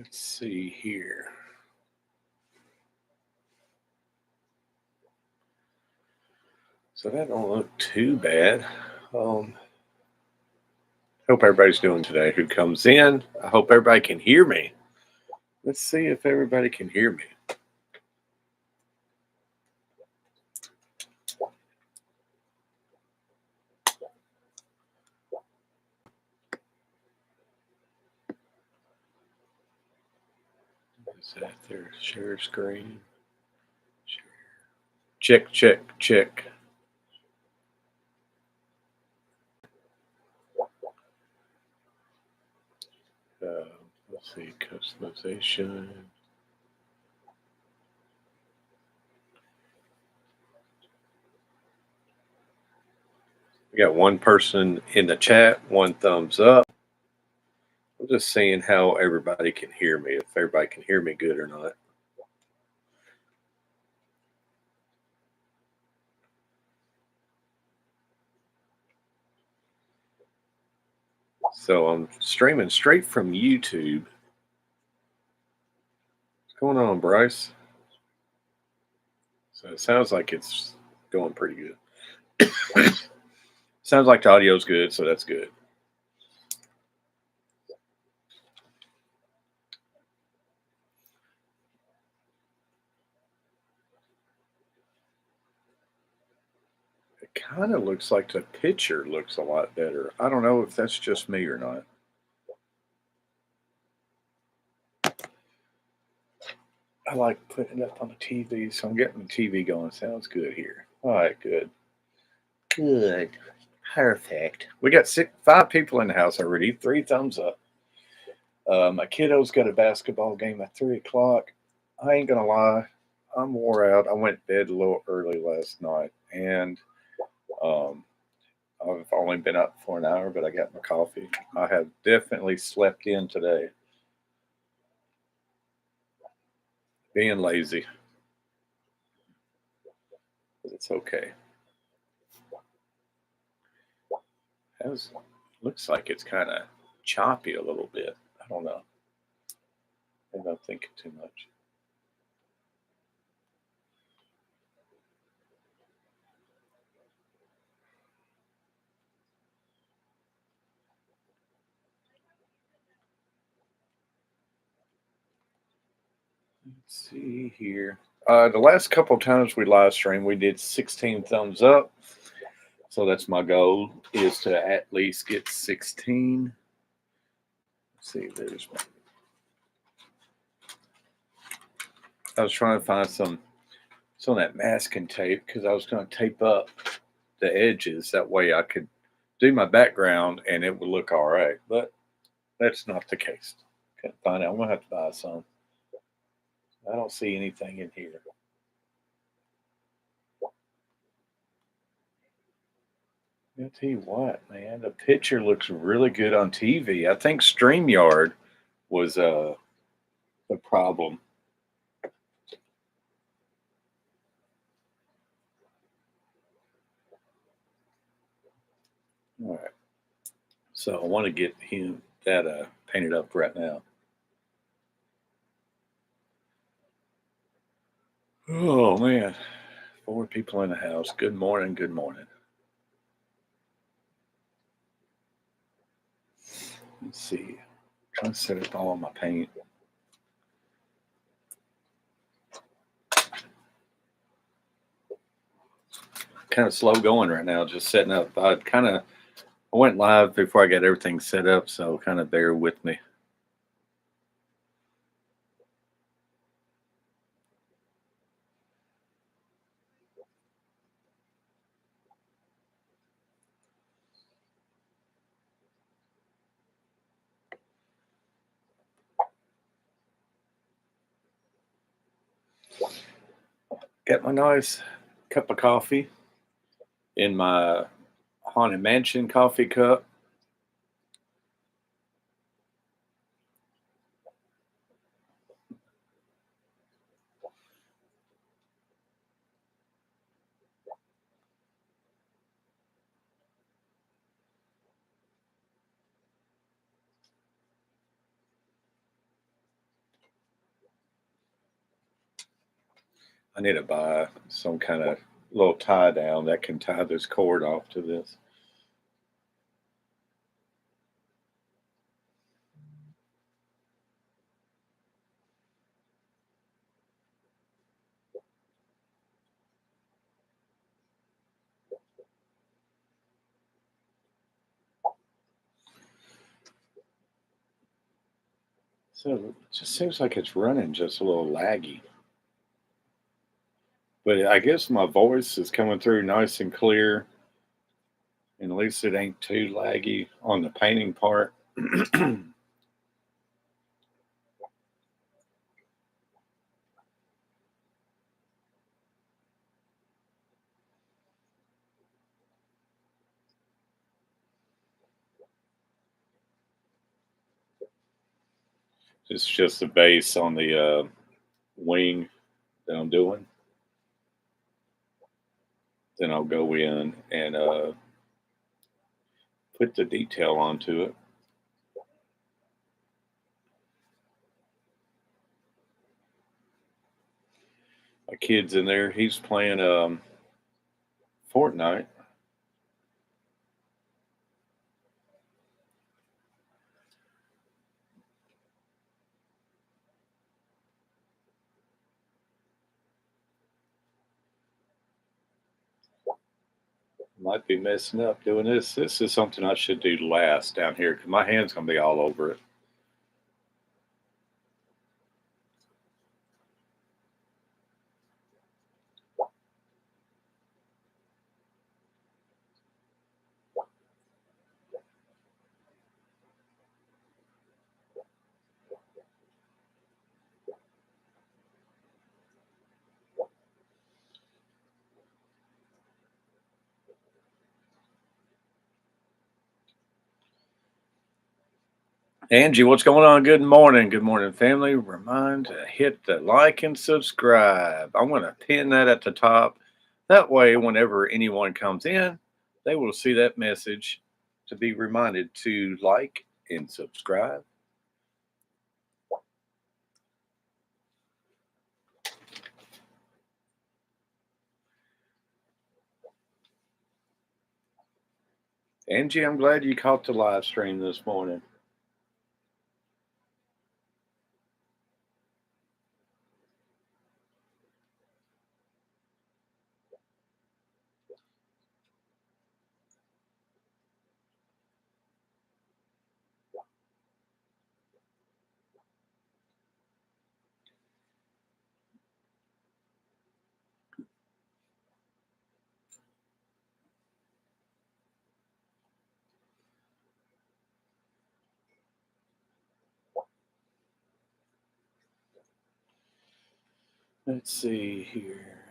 Let's see here. So that don't look too bad. Um, Hope everybody's doing today who comes in. I hope everybody can hear me. Let's see if everybody can hear me. Is that there? Share screen. Check, check, check. Let's see, customization. We got one person in the chat, one thumbs up. I'm just seeing how everybody can hear me, if everybody can hear me good or not. So I'm streaming straight from YouTube. What's going on, Bryce? So it sounds like it's going pretty good. Sounds like the audio's good, so that's good. It kind of looks like the picture looks a lot better. I don't know if that's just me or not. I like putting it up on the TV, so I'm getting the TV going. Sounds good here. All right, good. Good. Perfect. We got 5 people in the house already. 3 thumbs up. My kiddo's got a basketball game at 3 o'clock. I ain't gonna lie, I'm wore out. I went to bed a little early last night, and um, I've only been up for an hour, but I got my coffee. I have definitely slept in today. Being lazy, but it's okay. It looks like it's kind of choppy a little bit. I don't know. Maybe I'm thinking too much. Let's see here. The last couple times we live streamed, we did 16 thumbs up. So that's my goal, is to at least get 16. Let's see, there's one. I was trying to find some of that masking tape because I was going to tape up the edges. That way I could do my background and it would look all right. But that's not the case. Can't find it. I'm going to have to buy some. I don't see anything in here. I'll tell you what, man, the picture looks really good on TV. I think StreamYard was the problem. All right. So I want to get him that painted up right now. Oh man, 4 people in the house. Good morning. Good morning. Let's see. Trying to set up all of my paint. Kind of slow going right now, just setting up. I went live before I got everything set up, so kind of bear with me. Got my nice cup of coffee in my Haunted Mansion coffee cup. I need to buy some kind of little tie down that can tie this cord off to this. So it just seems like it's running just a little laggy. But I guess my voice is coming through nice and clear, and at least it ain't too laggy on the painting part. It's just the base on the wing that I'm doing. Then I'll go in and put the detail onto it. My kid's in there. He's playing Fortnite. Might be messing up doing this. This is something I should do last down here because my hand's gonna be all over it. Angie, what's going on? Good morning. Good morning, family. Remind to hit the like and subscribe. I'm going to pin that at the top. That way, whenever anyone comes in, they will see that message to be reminded to like and subscribe. Angie, I'm glad you caught the live stream this morning. Let's see here.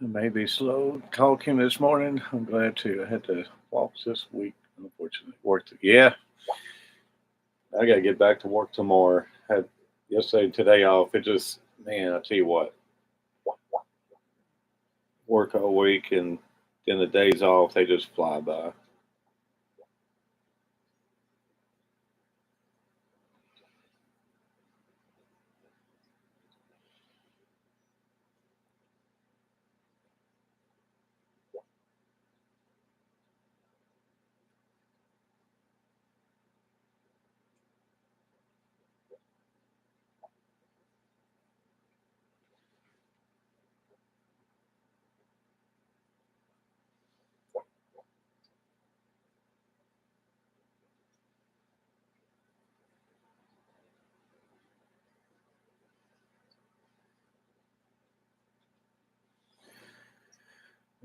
I may be slow talking this morning. I'm glad to. I had to walk this week, unfortunately. Yeah, I got to get back to work tomorrow. Had yesterday and today off. It just, man, I tell you what, work all week and then the days off, they just fly by.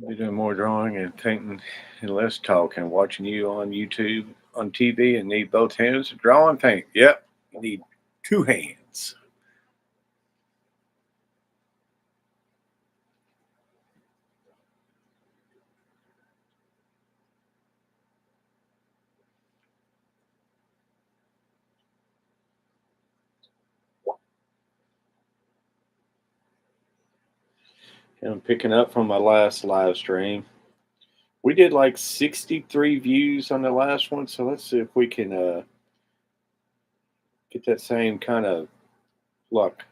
Be doing more drawing and painting and less talking. Watching you on YouTube, on TV, and need both hands to draw and paint. Yep, you need two hands. And I'm picking up from my last live stream. We did like 63 views on the last one, so let's see if we can get that same kind of luck.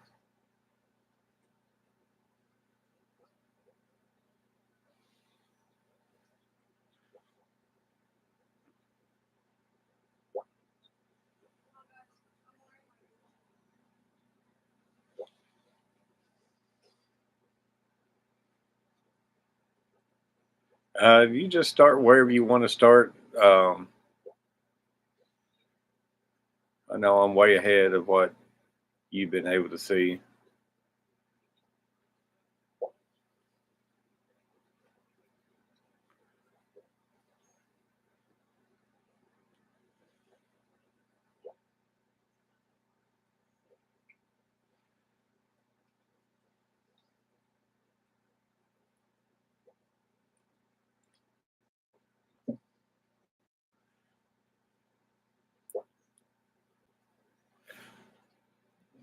You just start wherever you want to start. I know I'm way ahead of what you've been able to see.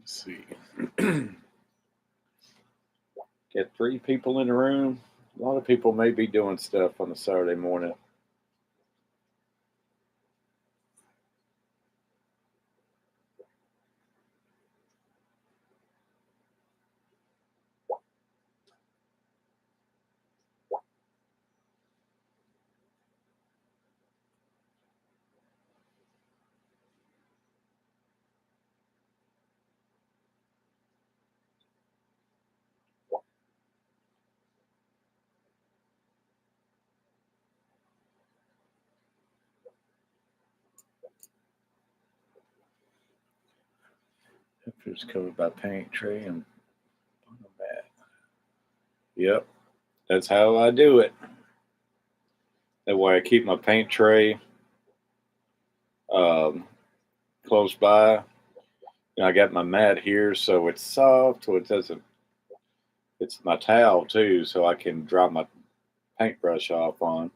Let's see. Get three people in the room. A lot of people may be doing stuff on a Saturday morning. It's covered by paint tray and mat. Yep, that's how I do it. That way I keep my paint tray um, close by. I got my mat here, so it's soft, so it doesn't. It's my towel too, so I can drop my paintbrush off on.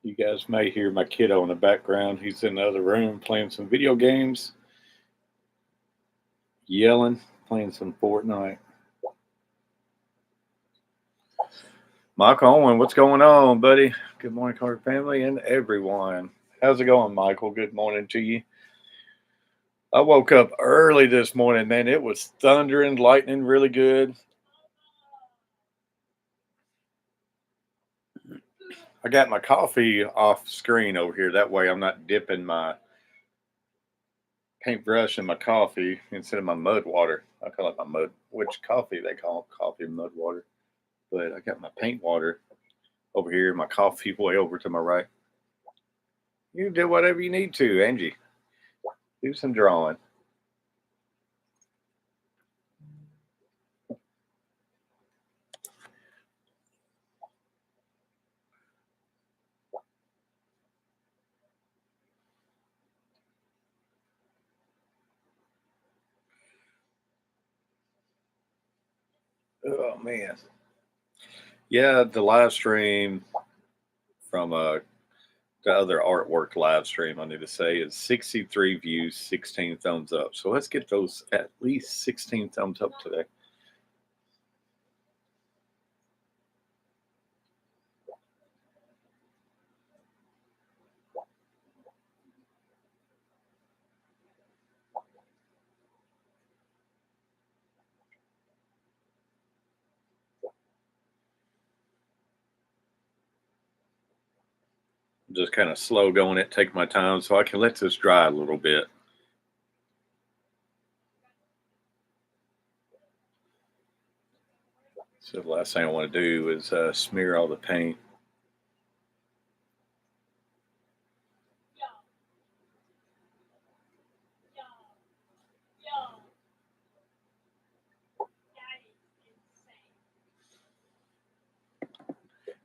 You guys may hear my kiddo in the background. He's in the other room playing some video games, yelling, playing some Fortnite. Michael Owen, what's going on, buddy? Good morning, Carter family and everyone. How's it going, Michael? Good morning to you. I woke up early this morning, man. It was thundering, lightning really good. I got my coffee off screen over here. That way I'm not dipping my paintbrush in my coffee instead of my mud water. I call it my mud, which coffee they call coffee mud water. But I got my paint water over here, my coffee way over to my right. You do whatever you need to, Angie. Do some drawing. Oh man. Yeah, the live stream from the other artwork live stream, I need to say, is 63 views, 16 thumbs up. So let's get those at least 16 thumbs up today. Just kind of slow going it, take my time so I can let this dry a little bit. So the last thing I want to do is smear all the paint.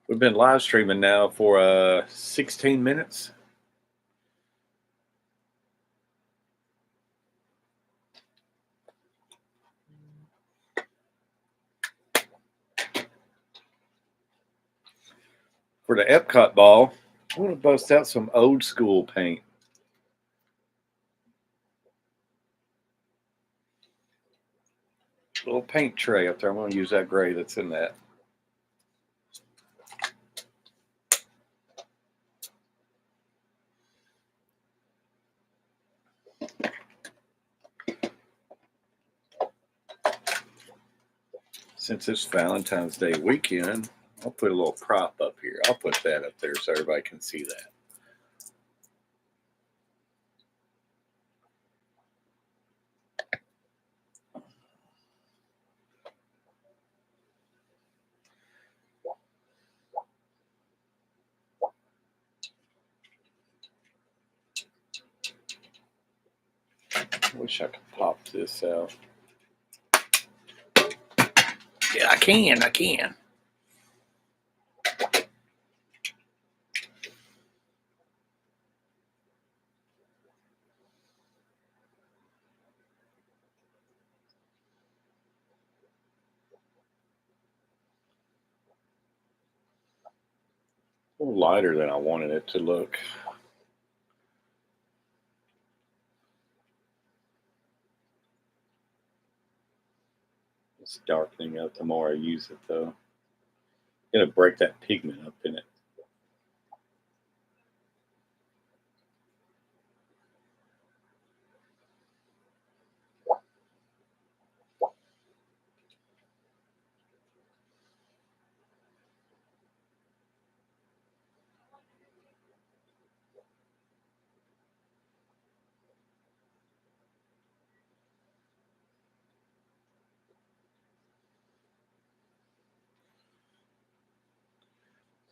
We've been live streaming now for 16 minutes. For the Epcot ball, I want to bust out some old school paint. Little paint tray up there. I'm going to use that gray that's in that. Since it's Valentine's Day weekend, I'll put a little prop up here. I'll put that up there so everybody can see that. I wish I could pop this out. Yeah, I can. A little lighter than I wanted it to look. It's darkening up the more I use it, though. I'm going to break that pigment up in it.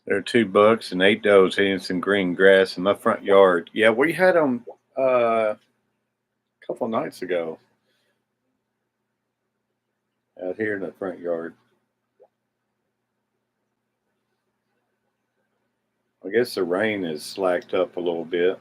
There are 2 bucks and 8 does eating some green grass in my front yard. Yeah, we had them a couple nights ago out here in the front yard. I guess the rain has slacked up a little bit.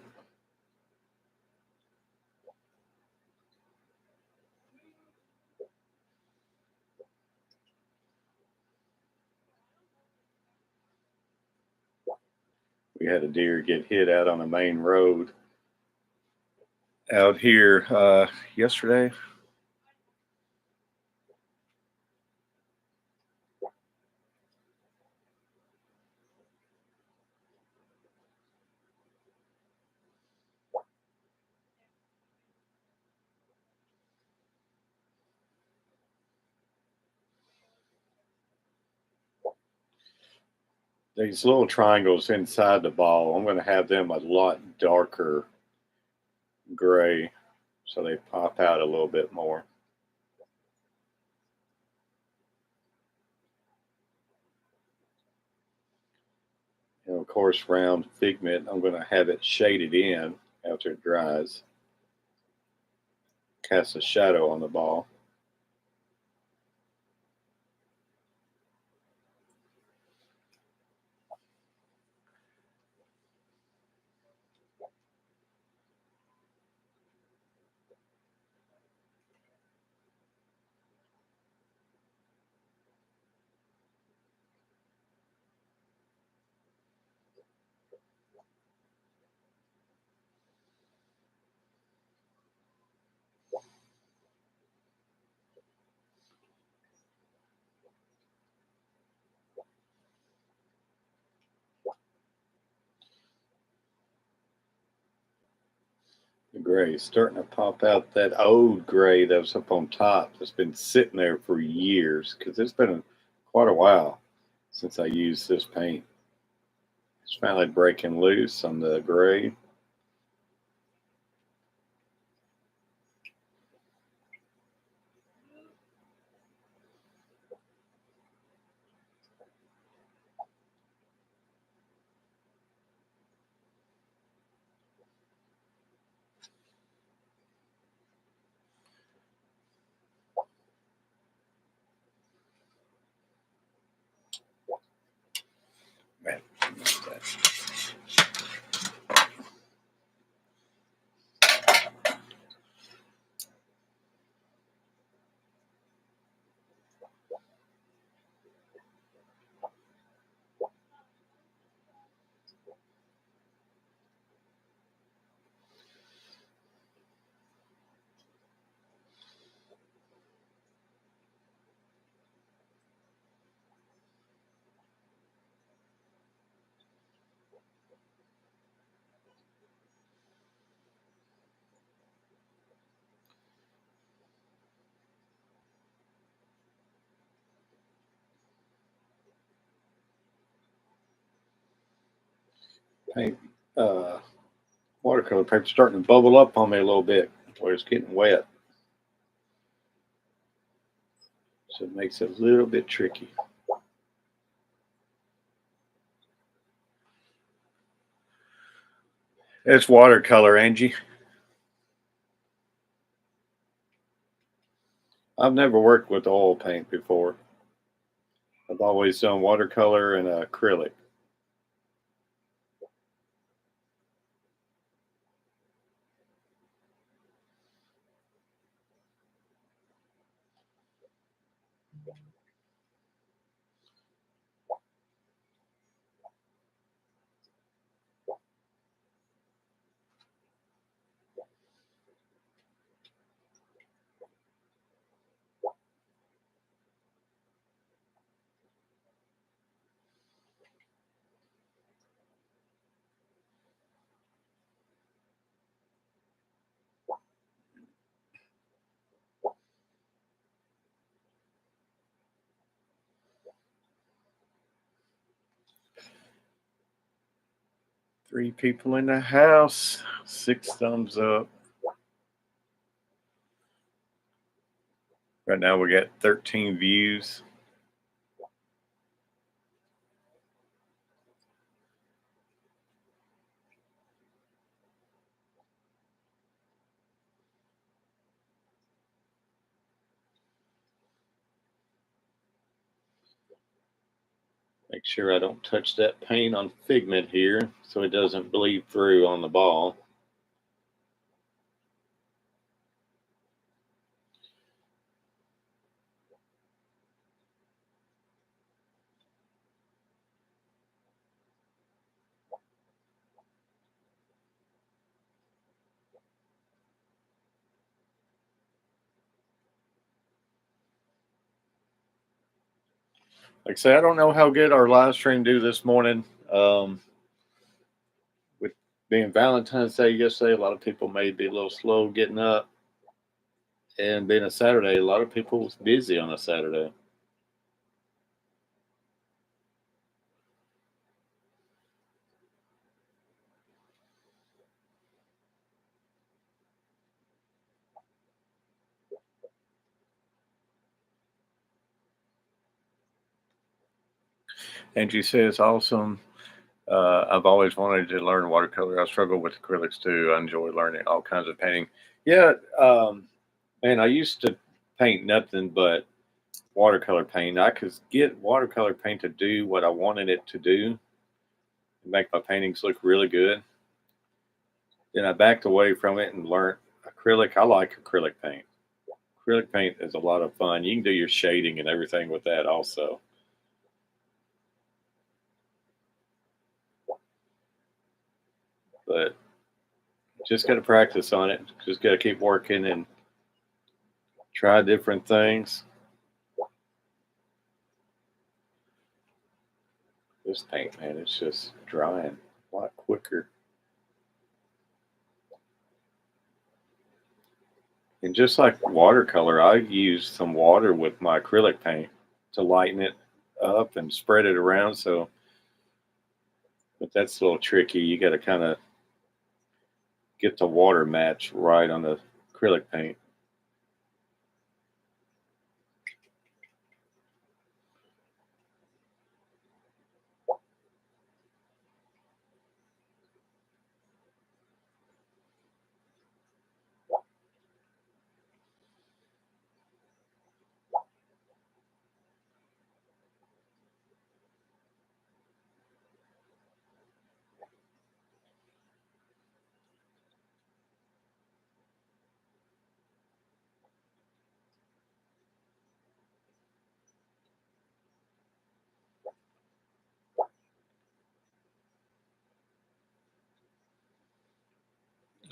We had a deer get hit out on the main road out here yesterday. These little triangles inside the ball, I'm going to have them a lot darker gray so they pop out a little bit more. a coarse round Figment. I'm going to have it shaded in after it dries. Cast a shadow on the ball. The gray is starting to pop out, that old gray that was up on top that's been sitting there for years, because it's been quite a while since I used this paint. It's finally breaking loose on the gray. Man, 'Paint watercolor paper starting to bubble up on me a little bit where it's getting wet. So it makes it a little bit tricky. It's watercolor, Angie. I've never worked with oil paint before. I've always done watercolor and acrylic. Three people in the house. 6 thumbs up. Right now we got 13 views. Make sure I don't touch that paint on Figment here so it doesn't bleed through on the ball. Like I say, I don't know how good our live stream do this morning. With being Valentine's Day yesterday, a lot of people may be a little slow getting up. And being a Saturday, a lot of people was busy on a Saturday. Angie says, awesome. I've always wanted to learn watercolor. I struggle with acrylics too. I enjoy learning all kinds of painting. Yeah, man, I used to paint nothing but watercolor paint. I could get watercolor paint to do what I wanted it to do, make my paintings look really good. Then I backed away from it and learned acrylic. I like acrylic paint. Acrylic paint is a lot of fun. You can do your shading and everything with that also. But just got to practice on it. Just got to keep working and try different things. This paint, man, it's just drying a lot quicker. And just like watercolor, I use some water with my acrylic paint to lighten it up and spread it around. So, but that's a little tricky. You got to kind of get the water match right on the acrylic paint.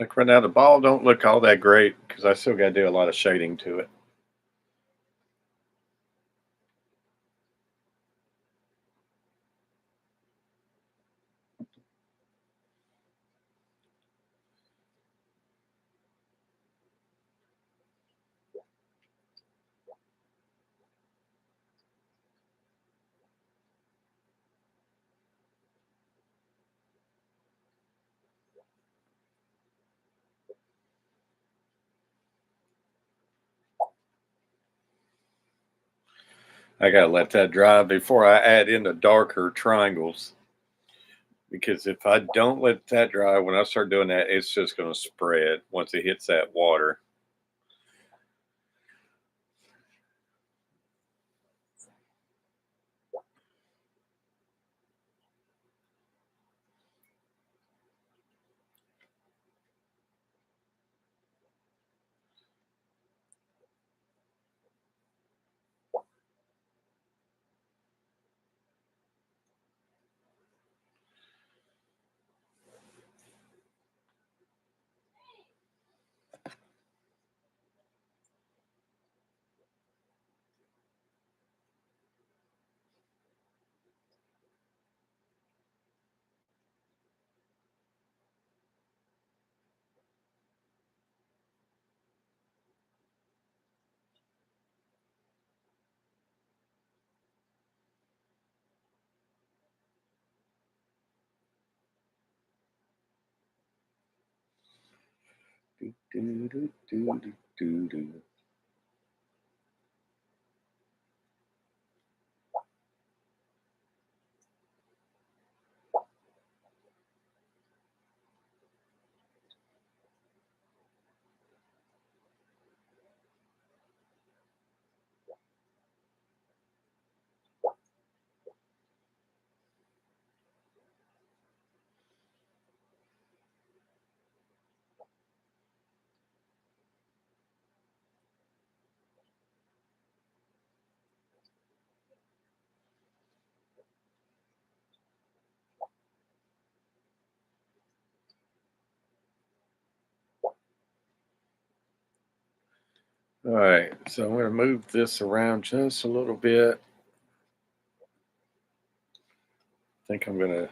Like right now, the ball don't look all that great because I still got to do a lot of shading to it. I got to let that dry before I add in the darker triangles. Because if I don't let that dry, when I start doing that, it's just going to spread once it hits that water. Do, do, do, do, do, do, do. All right, so I'm going to move this around just a little bit. I think I'm going to,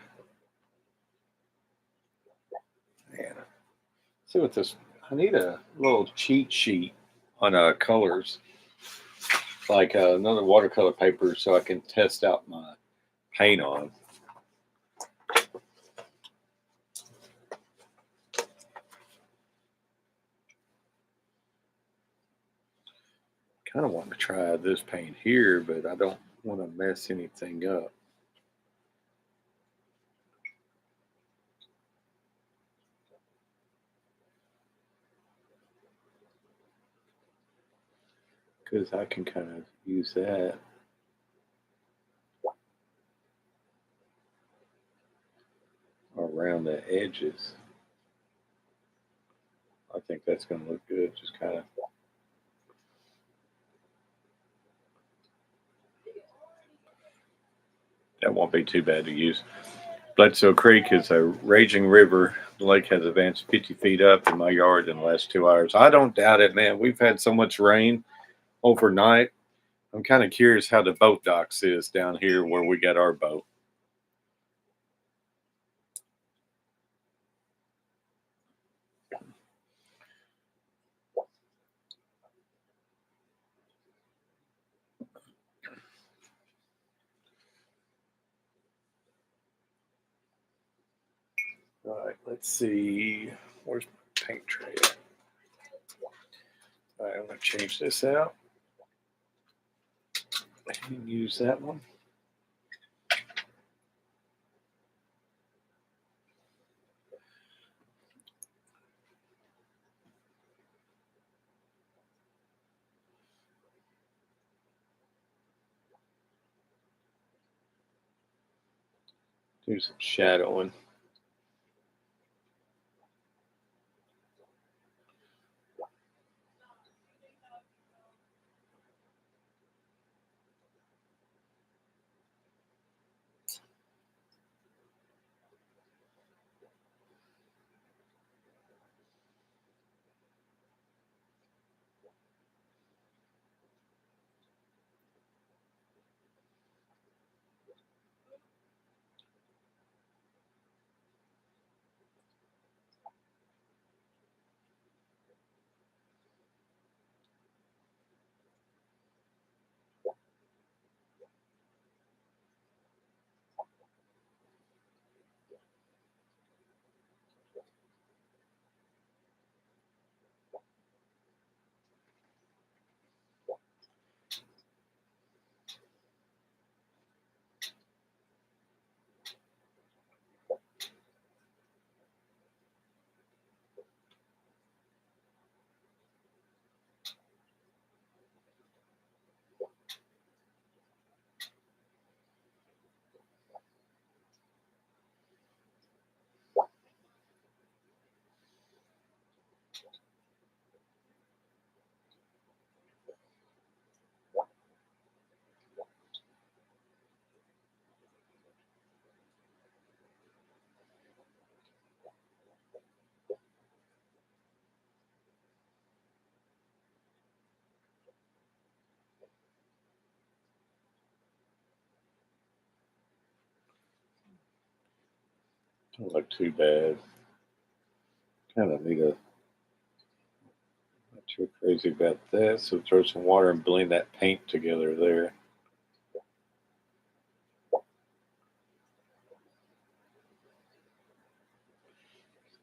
man, see what this, I need a little cheat sheet on colors, like another watercolor paper so I can test out my paint on. Kind of want to try this paint here, but I don't want to mess anything up. because I can kind of use that around the edges. I think that's going to look good. Just kind of, that won't be too bad to use. Bledsoe Creek is a raging river. The lake has advanced 50 feet up in my yard in the last 2 hours. I don't doubt it, man. We've had so much rain overnight. I'm kind of curious how the boat docks is down here where we got our boat. All right, let's see. Where's my paint tray at? All right, I'm going to change this out and use that one. Do some shadowing. Don't look too bad. Kind of need a, not too crazy about that. So throw some water and blend that paint together there.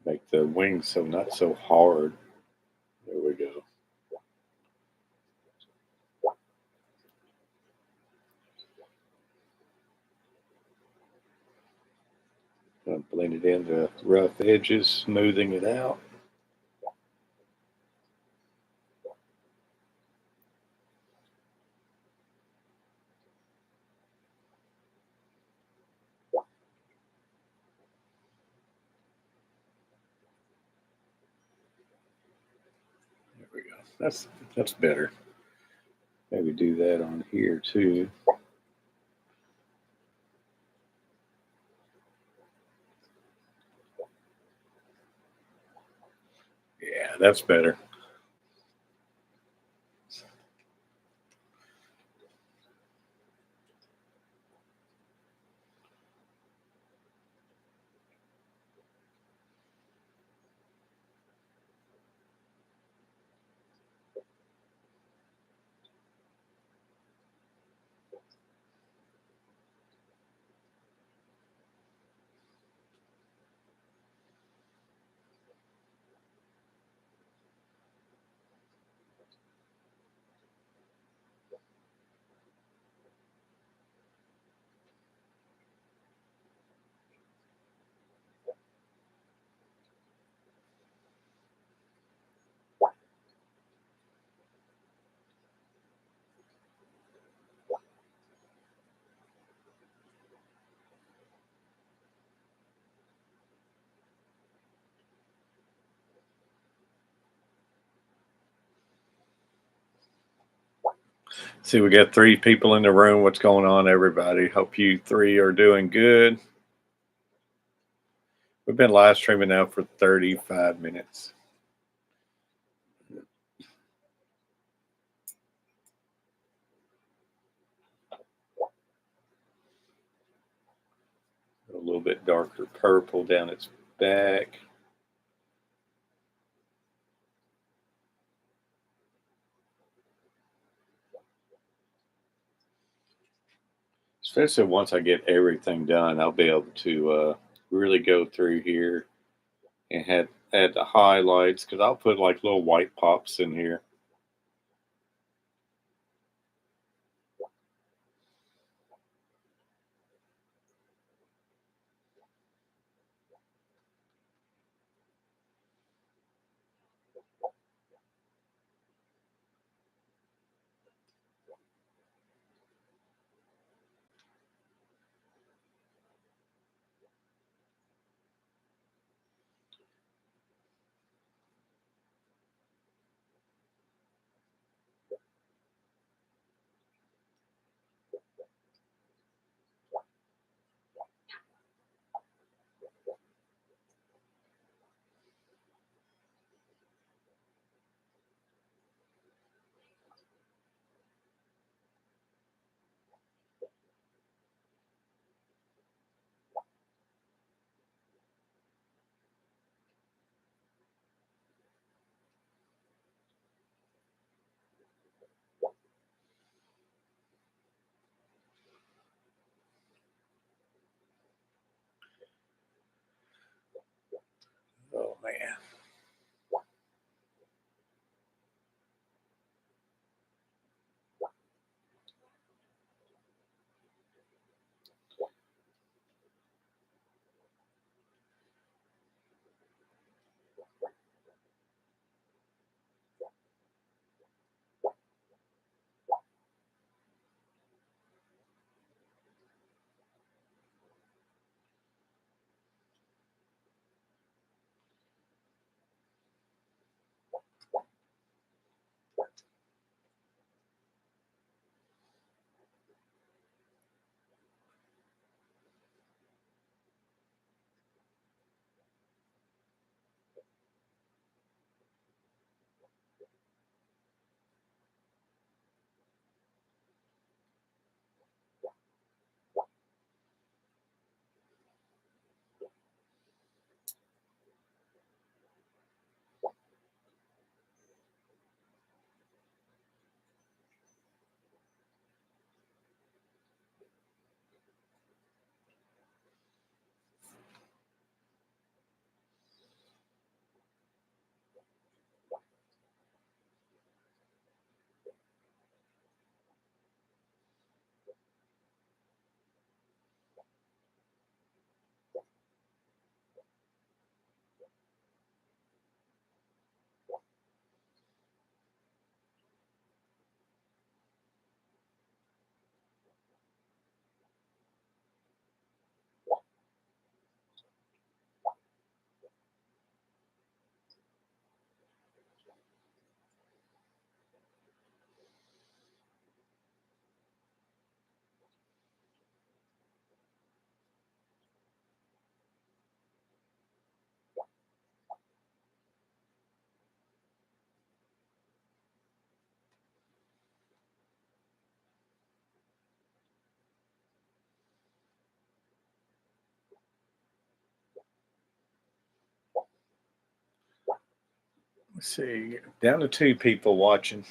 Make the wings so not so hard. There we go. Blend it in the rough edges, smoothing it out. There we go. That's better. Maybe do that on here too. Yeah, that's better. See, we got three people in the room. What's going on, everybody? Hope you three are doing good. We've been live streaming now for 35 minutes. A little bit darker purple down its back. Especially once I get everything done, I'll be able to really go through here and add the highlights because I'll put like little white pops in here. Oh man. Let's see. Down to two people watching.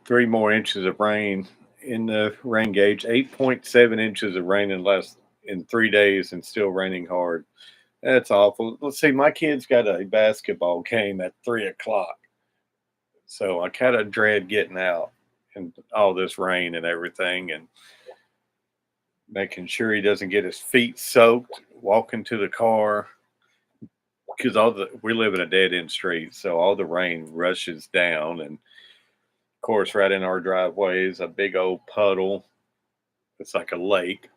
Three more inches of rain in the rain gauge. 8.7 inches of rain in 3 days, and still raining hard. That's awful. Let's see. My kid's got a basketball game at 3 o'clock, so I kind of dread getting out and all this rain and everything, and making sure he doesn't get his feet soaked walking to the car, because all the we live in a dead end street, so all the rain rushes down, and of course, right in our driveway is a big old puddle. It's like a lake.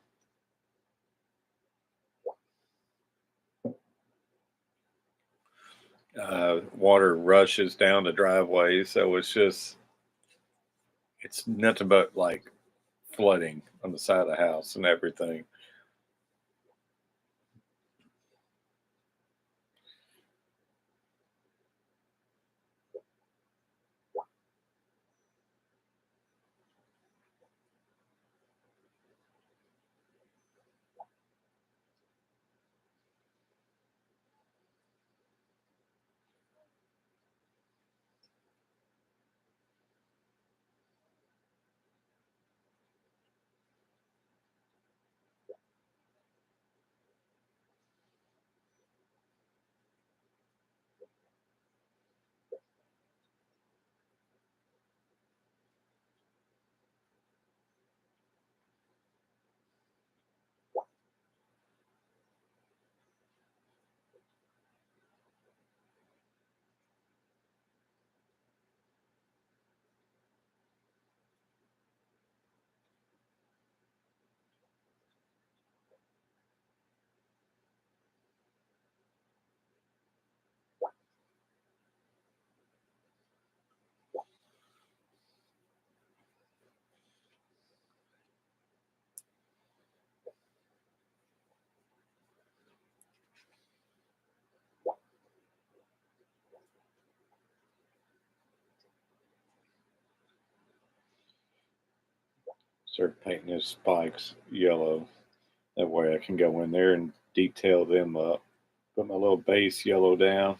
Water rushes down the driveway, so it's nothing but like flooding on the side of the house and everything. Start painting his spikes yellow. That way I can go in there and detail them up. Put my little base yellow down.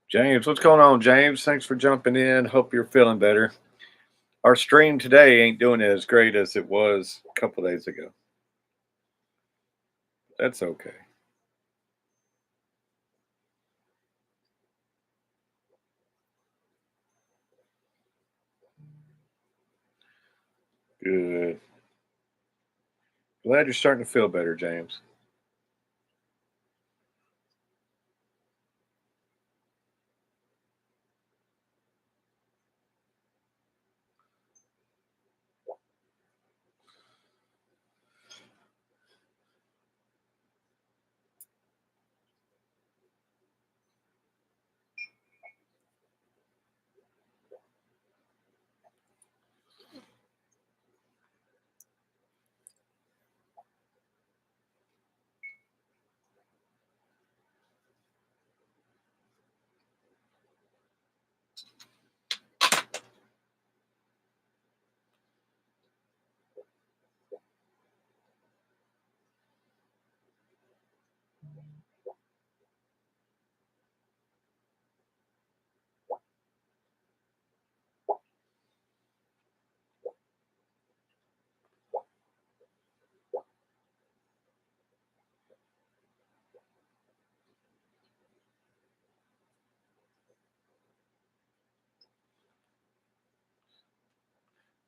James, what's going on, James? Thanks for jumping in. Hope you're feeling better. Our stream today ain't doing it as great as it was a couple days ago. That's okay. Good. Glad you're starting to feel better, James.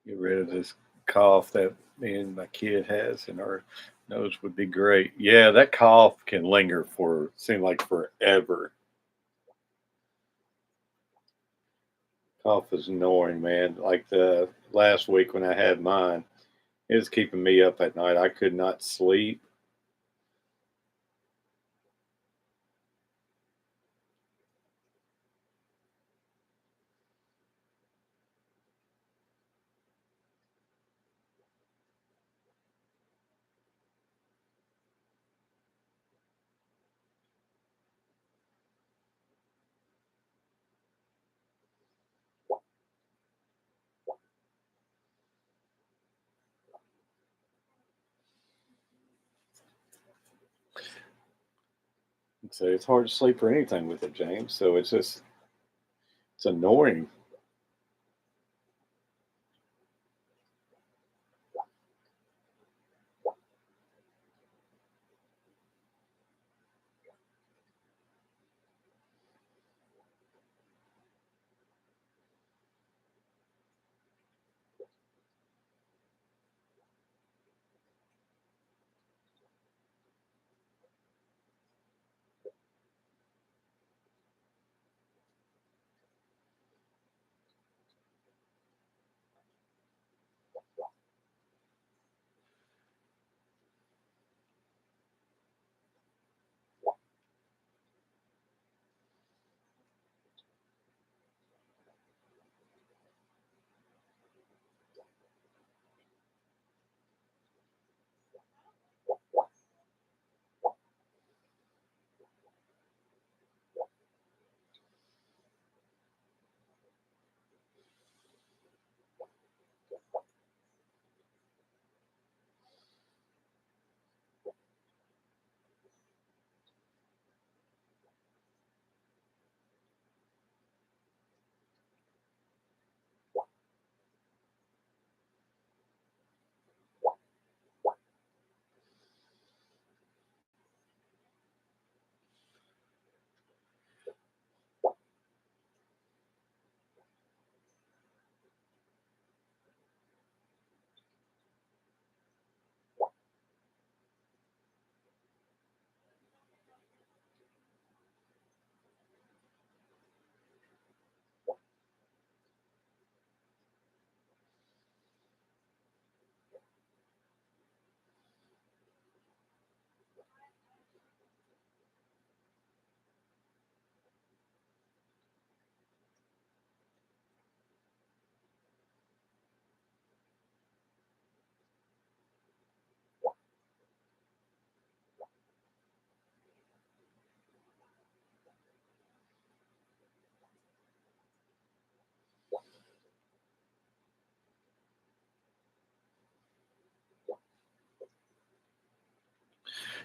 Get rid of this cough that me and my kid has in our nose would be great. Yeah, that cough can linger for seem like forever. Cough is annoying, man. Like the last week when I had mine, it was keeping me up at night. I could not sleep. So it's hard to sleep or anything with it, James. So it's annoying.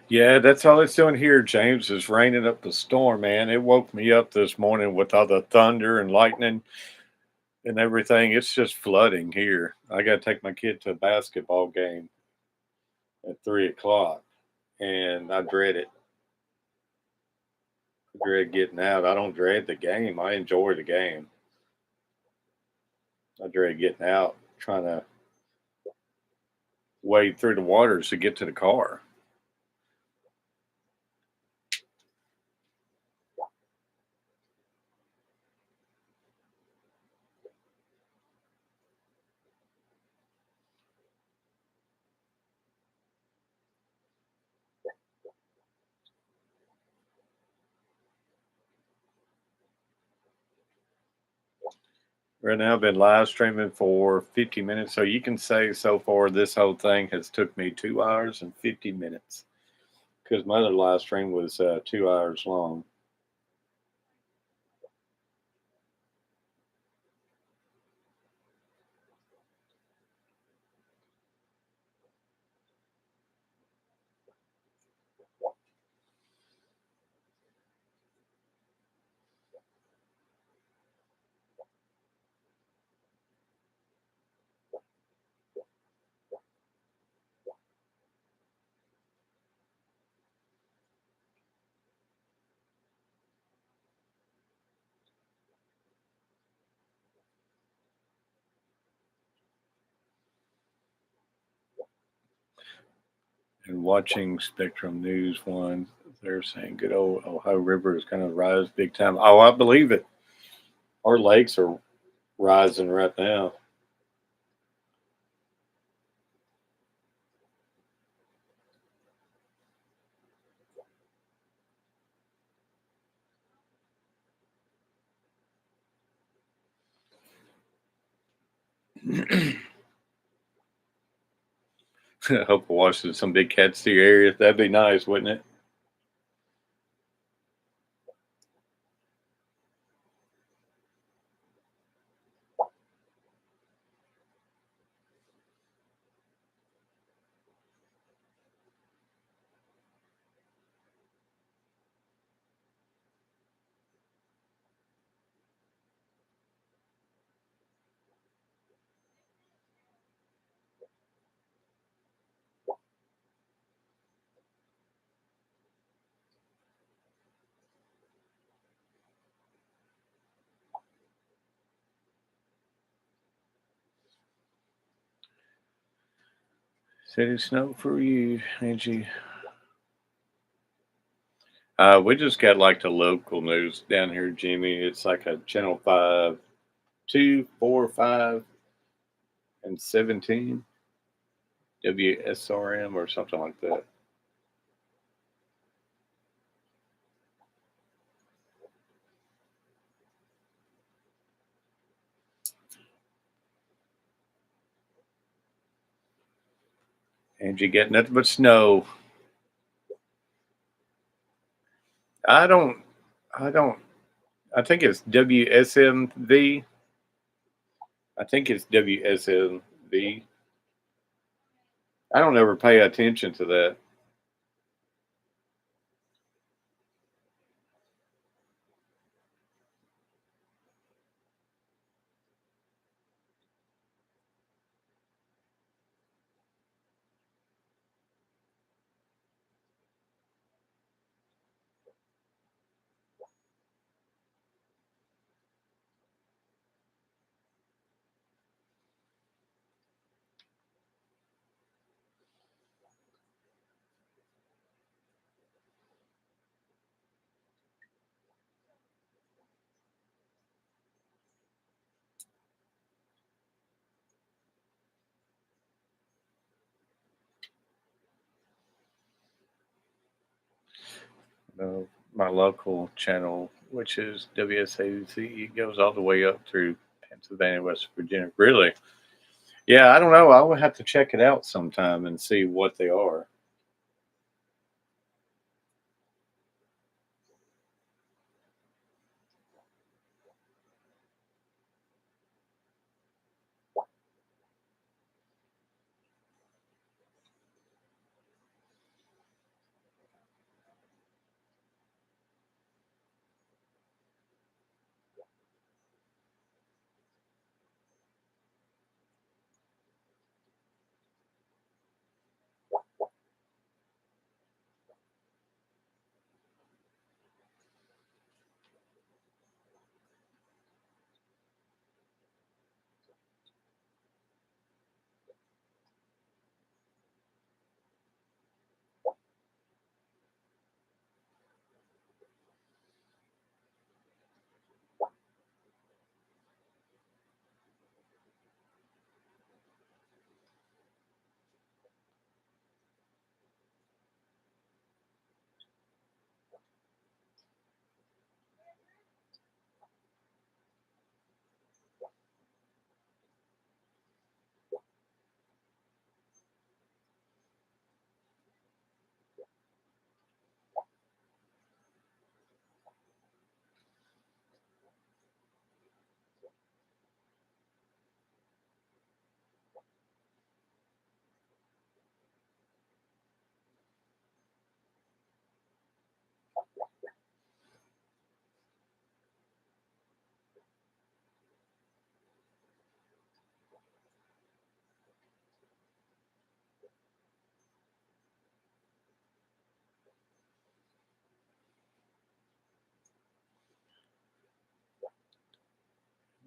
Yeah, that's all it's doing here, James, is raining up the storm, man. It woke me up this morning with all the thunder and lightning and everything. It's just flooding here. I got to take my kid to a basketball game at 3 o'clock, and I dread it. I dread getting out. I don't dread the game. I enjoy the game. I dread getting out, trying to wade through the waters to get to the car. Right now, I've been live streaming for 50 minutes, so you can say so far this whole thing has took me 2 hours and 50 minutes because my other live stream was 2 hours long. And watching Spectrum News one, they're saying good old Ohio River is going to rise big time. Oh, I believe it. Our lakes are rising right now. I hope I watch some big cats to your area. That'd be nice, wouldn't it? City snow for you, Angie. We just got like the local news down here, Jimmy. It's like a Channel 5, 2, 4, 5, and 17 WSRM or something like that. Angie get nothing but snow. I don't, I don't, I think it's WSMV. I think it's WSMV. I don't ever pay attention to that. Uh, my local channel, which is WSAC, goes all the way up through Pennsylvania, West Virginia. Really? Yeah, I don't know. I would have to check it out sometime and see what they are.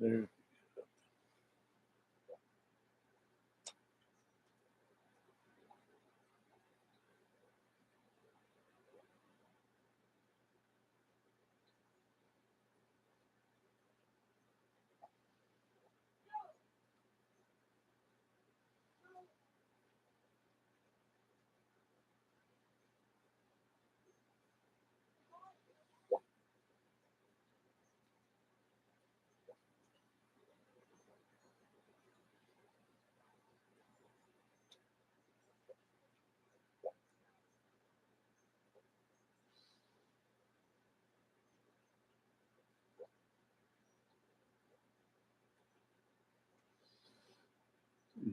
They're,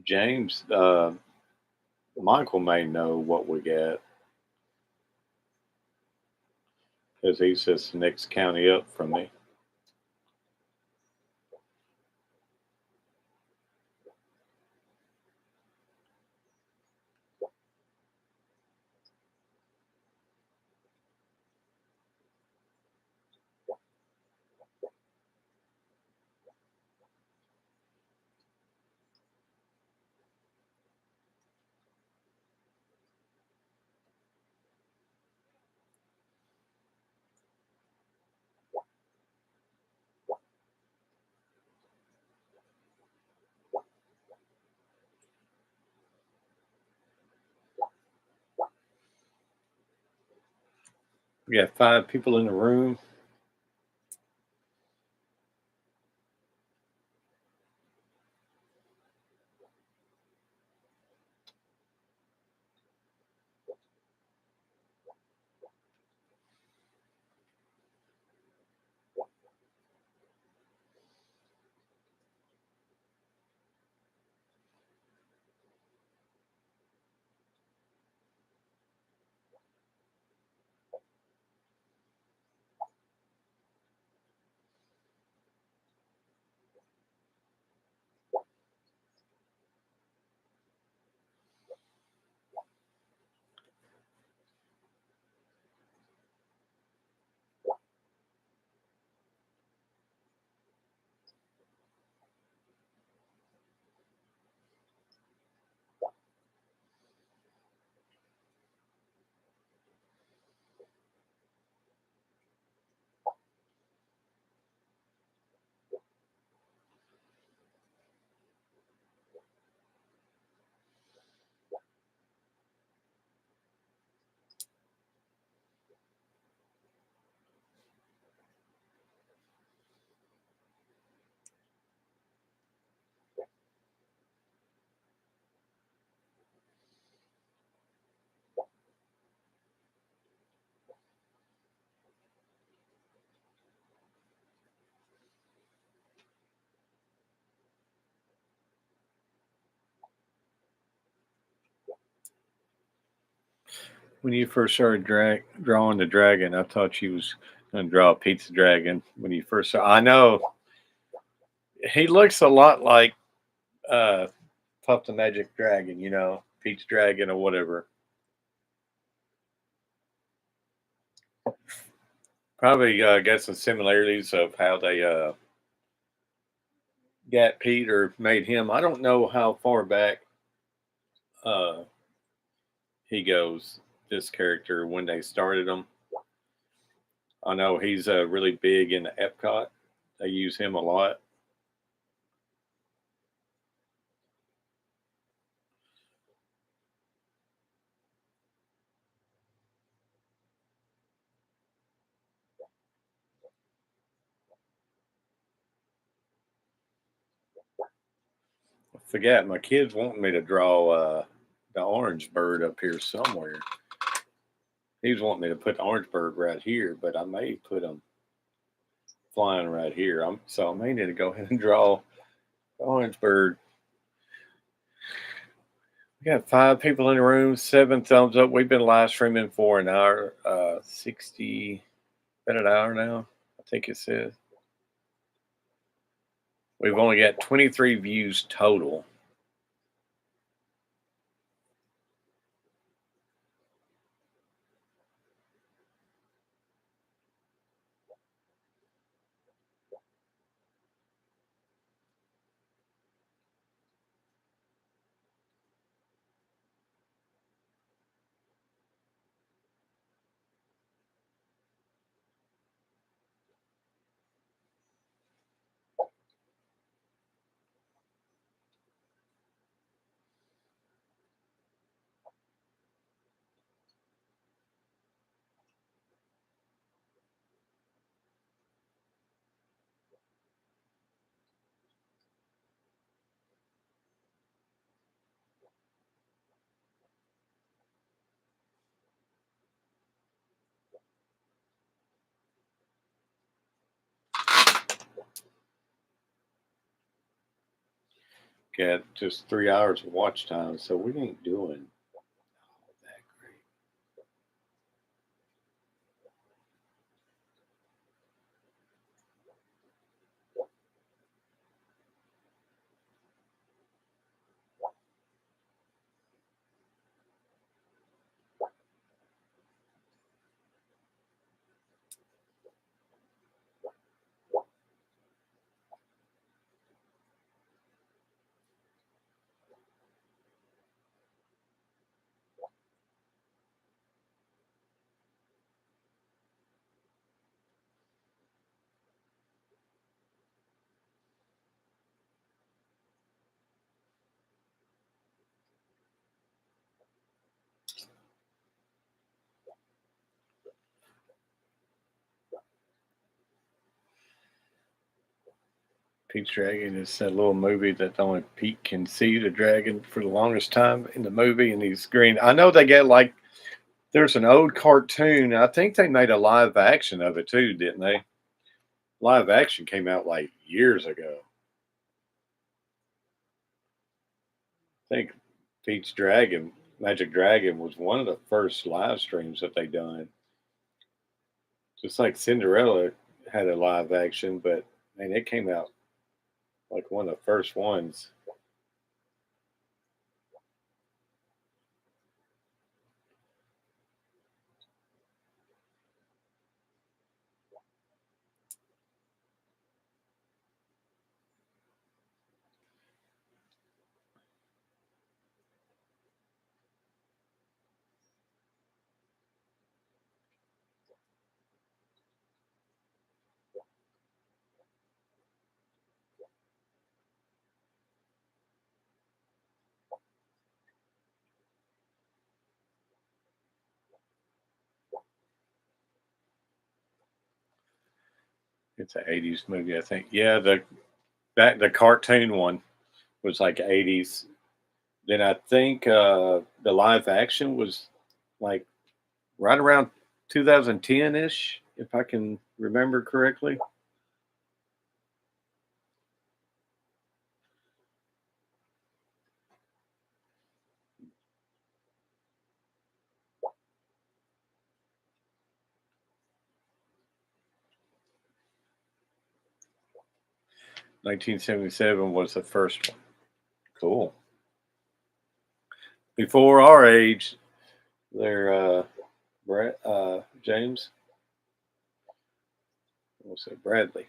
James, Michael may know what we got because he says the next county up from me. We got 5 people in the room. When you first started drawing the dragon, I thought you was going to draw a pizza dragon. When you first saw, I know he looks a lot like uh, Puff the Magic Dragon. Peach Dragon or whatever. Probably got some similarities of how they got Pete or made him. I don't know how far back uh, he goes. This character when they started him. I know he's really big in Epcot. They use him a lot. I forget. My kids want me to draw the orange bird up here somewhere. He was wanting me to put the orange bird right here, but I may put him flying right here. So I may need to go ahead and draw the orange bird. We got 5 people in the room, 7 thumbs up. We've been live streaming for an hour, 60, been an hour now, I think it says. We've only got 23 views total. Got just 3 hours of watch time, so we ain't doing that great. Pete's Dragon is a little movie that only Pete can see the dragon for the longest time in the movie, and he's green. I know they get like there's an old cartoon. I think they made a live action of it too, didn't they? Live action came out like years ago. I think Pete's Dragon, Magic Dragon, was one of the first live streams that they done. Just like Cinderella had a live action, but man, it came out like one of the first ones. It's an '80s movie, I think. Yeah, the cartoon one was like '80s. Then I think the live action was like right around 2010 ish, if I can remember correctly. 1977 was the first one. Cool. Before our age, there, Brad, James, what's it, Bradley.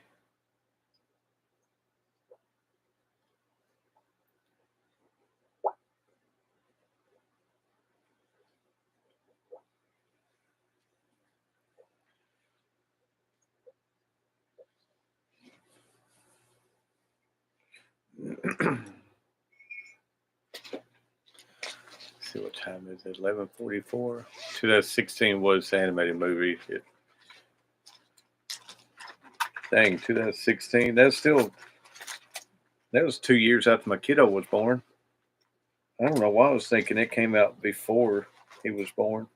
See what time is it? 11:44. 2016 was the animated movie. Dang, 2016. That was 2 years after my kiddo was born. I don't know why I was thinking it came out before he was born.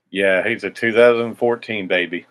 Yeah, he's a 2014 baby.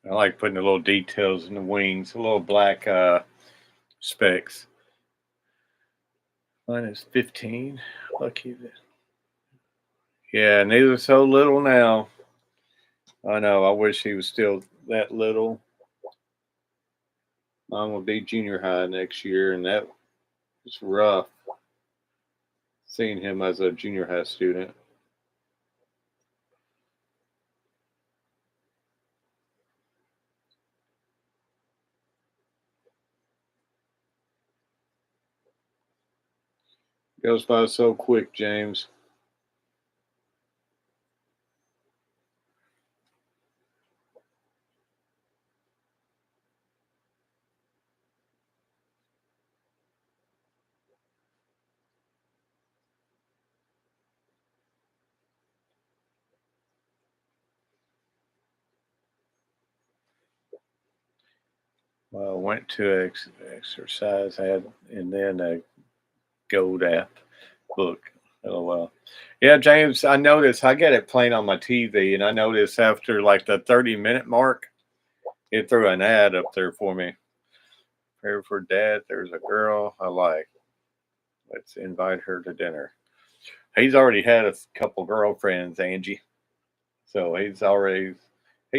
I like putting the little details in the wings, the little black specks. Mine is 15. Lucky that. Yeah, and he was so little now. I know. I wish he was still that little. I'm gonna be junior high next year, and that was rough seeing him as a junior high student. Goes by so quick, James. Well, went to exercise, had and then a Gold app book. LOL. Yeah, James, I noticed I got it playing on my TV, and I noticed after like the 30-minute mark, it threw an ad up there for me. Prepare for dad. There's a girl I like. Let's invite her to dinner. He's already had a couple girlfriends, Angie. So he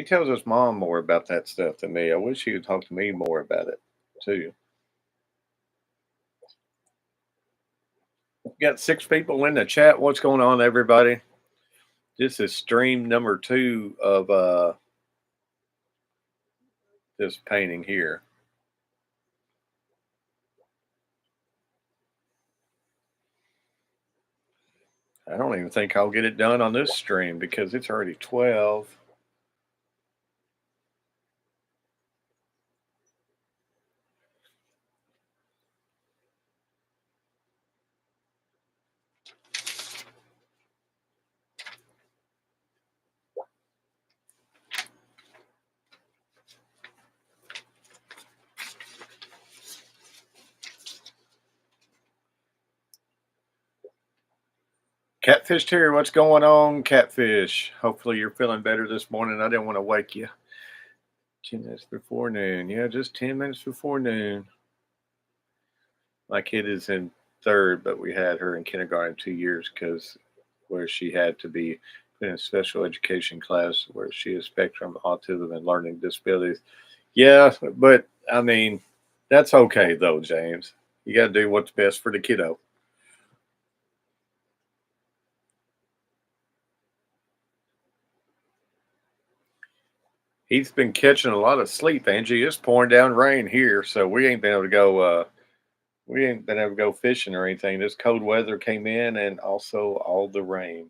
tells his mom more about that stuff than me. I wish he would talk to me more about it too. Got 6 people in the chat. What's going on, everybody? This is stream number 2 of this painting here. I don't even think I'll get it done on this stream because it's already 12. Catfish here. What's going on, Catfish? Hopefully you're feeling better this morning. I didn't want to wake you. 10 minutes before noon. Yeah, just 10 minutes before noon. My kid is in third, but we had her in kindergarten 2 years because where she had to be put in a special education class where she has spectrum autism and learning disabilities. Yeah, but I mean, that's okay though, James. You got to do what's best for the kiddo. He's been catching a lot of sleep, Angie. It's pouring down rain here, so we ain't been able to go. We ain't been able to go fishing or anything. This cold weather came in, and also all the rain.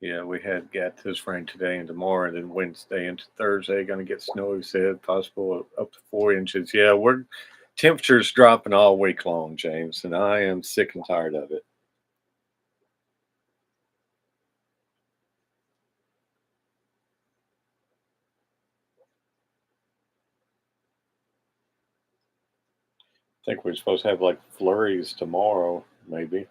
Yeah, we had got this rain today and tomorrow, and then Wednesday into Thursday, going to get snow. He said possible up to 4 inches. Yeah, we're temperatures dropping all week long, James, and I am sick and tired of it. I think we're supposed to have like flurries tomorrow, maybe.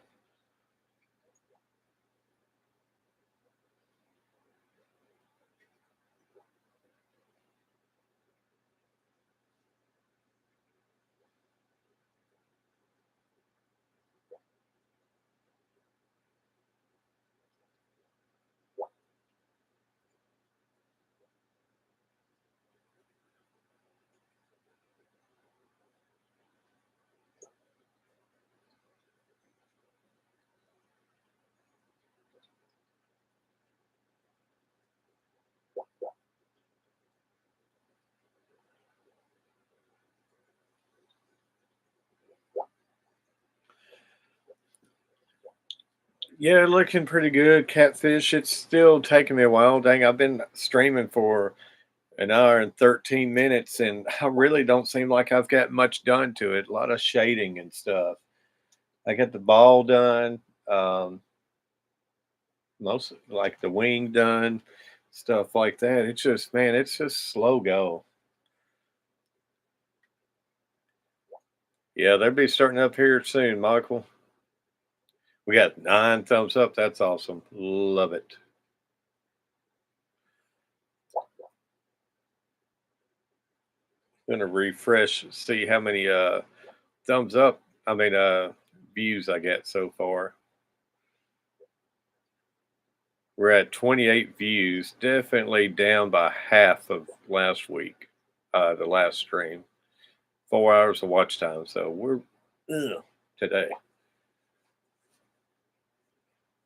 Yeah, looking pretty good. Catfish. It's still taking me a while. Dang, I've been streaming for an hour and 13 minutes, and I really don't seem like I've got much done to it. A lot of shading and stuff. I got the ball done, most like the wing done, stuff like that. It's just, man, it's just slow go. Yeah, they'll be starting up here soon, Michael. We got 9 thumbs up. That's awesome. Love it. Gonna refresh, see how many thumbs up. I mean, views I get so far. We're at 28 views, definitely down by half of last week, the last stream. 4 hours of watch time, so we're today.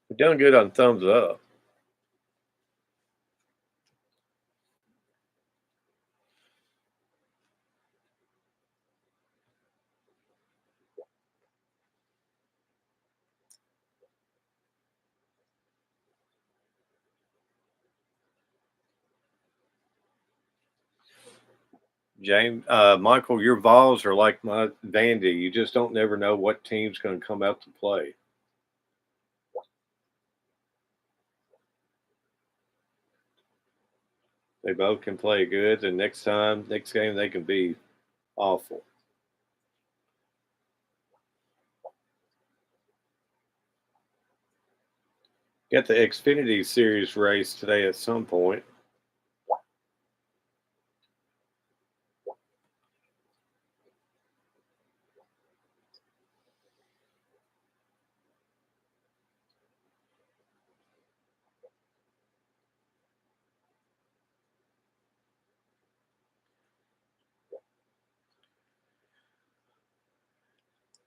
We're doing good on thumbs up. James, Michael, your Vols are like my Vandy. You just don't never know what team's going to come out to play. They both can play good, and next game, they can be awful. Got the Xfinity Series race today at some point.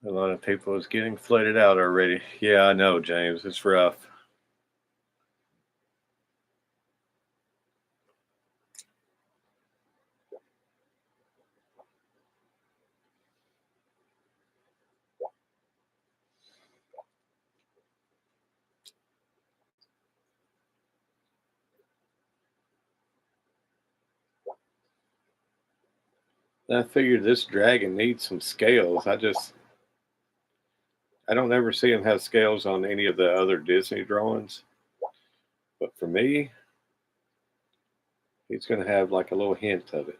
A lot of people is getting flooded out already. Yeah, I know, James. It's rough. I figured this dragon needs some scales. I don't ever see him have scales on any of the other Disney drawings. But for me, he's going to have like a little hint of it.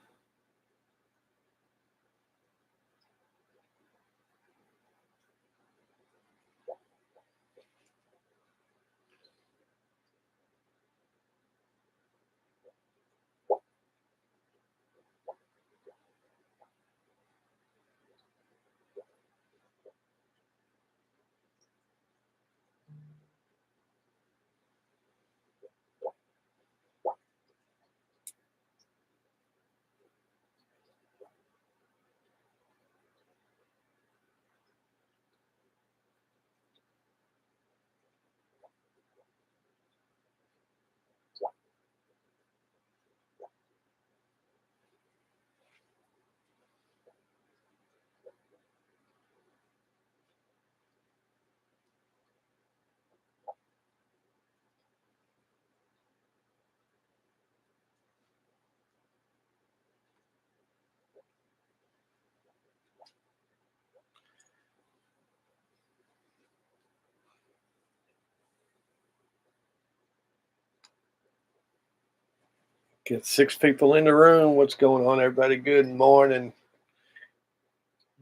Get 6 people in the room. What's going on, everybody? Good morning.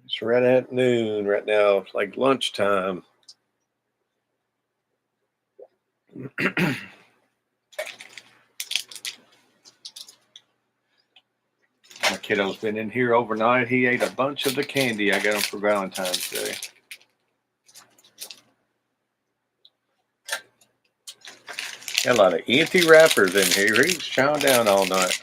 It's right at noon right now. It's like lunchtime. My kiddo's been in here overnight. He ate a bunch of the candy I got him for Valentine's Day. Got a lot of empty wrappers in here. He's chowing down all night.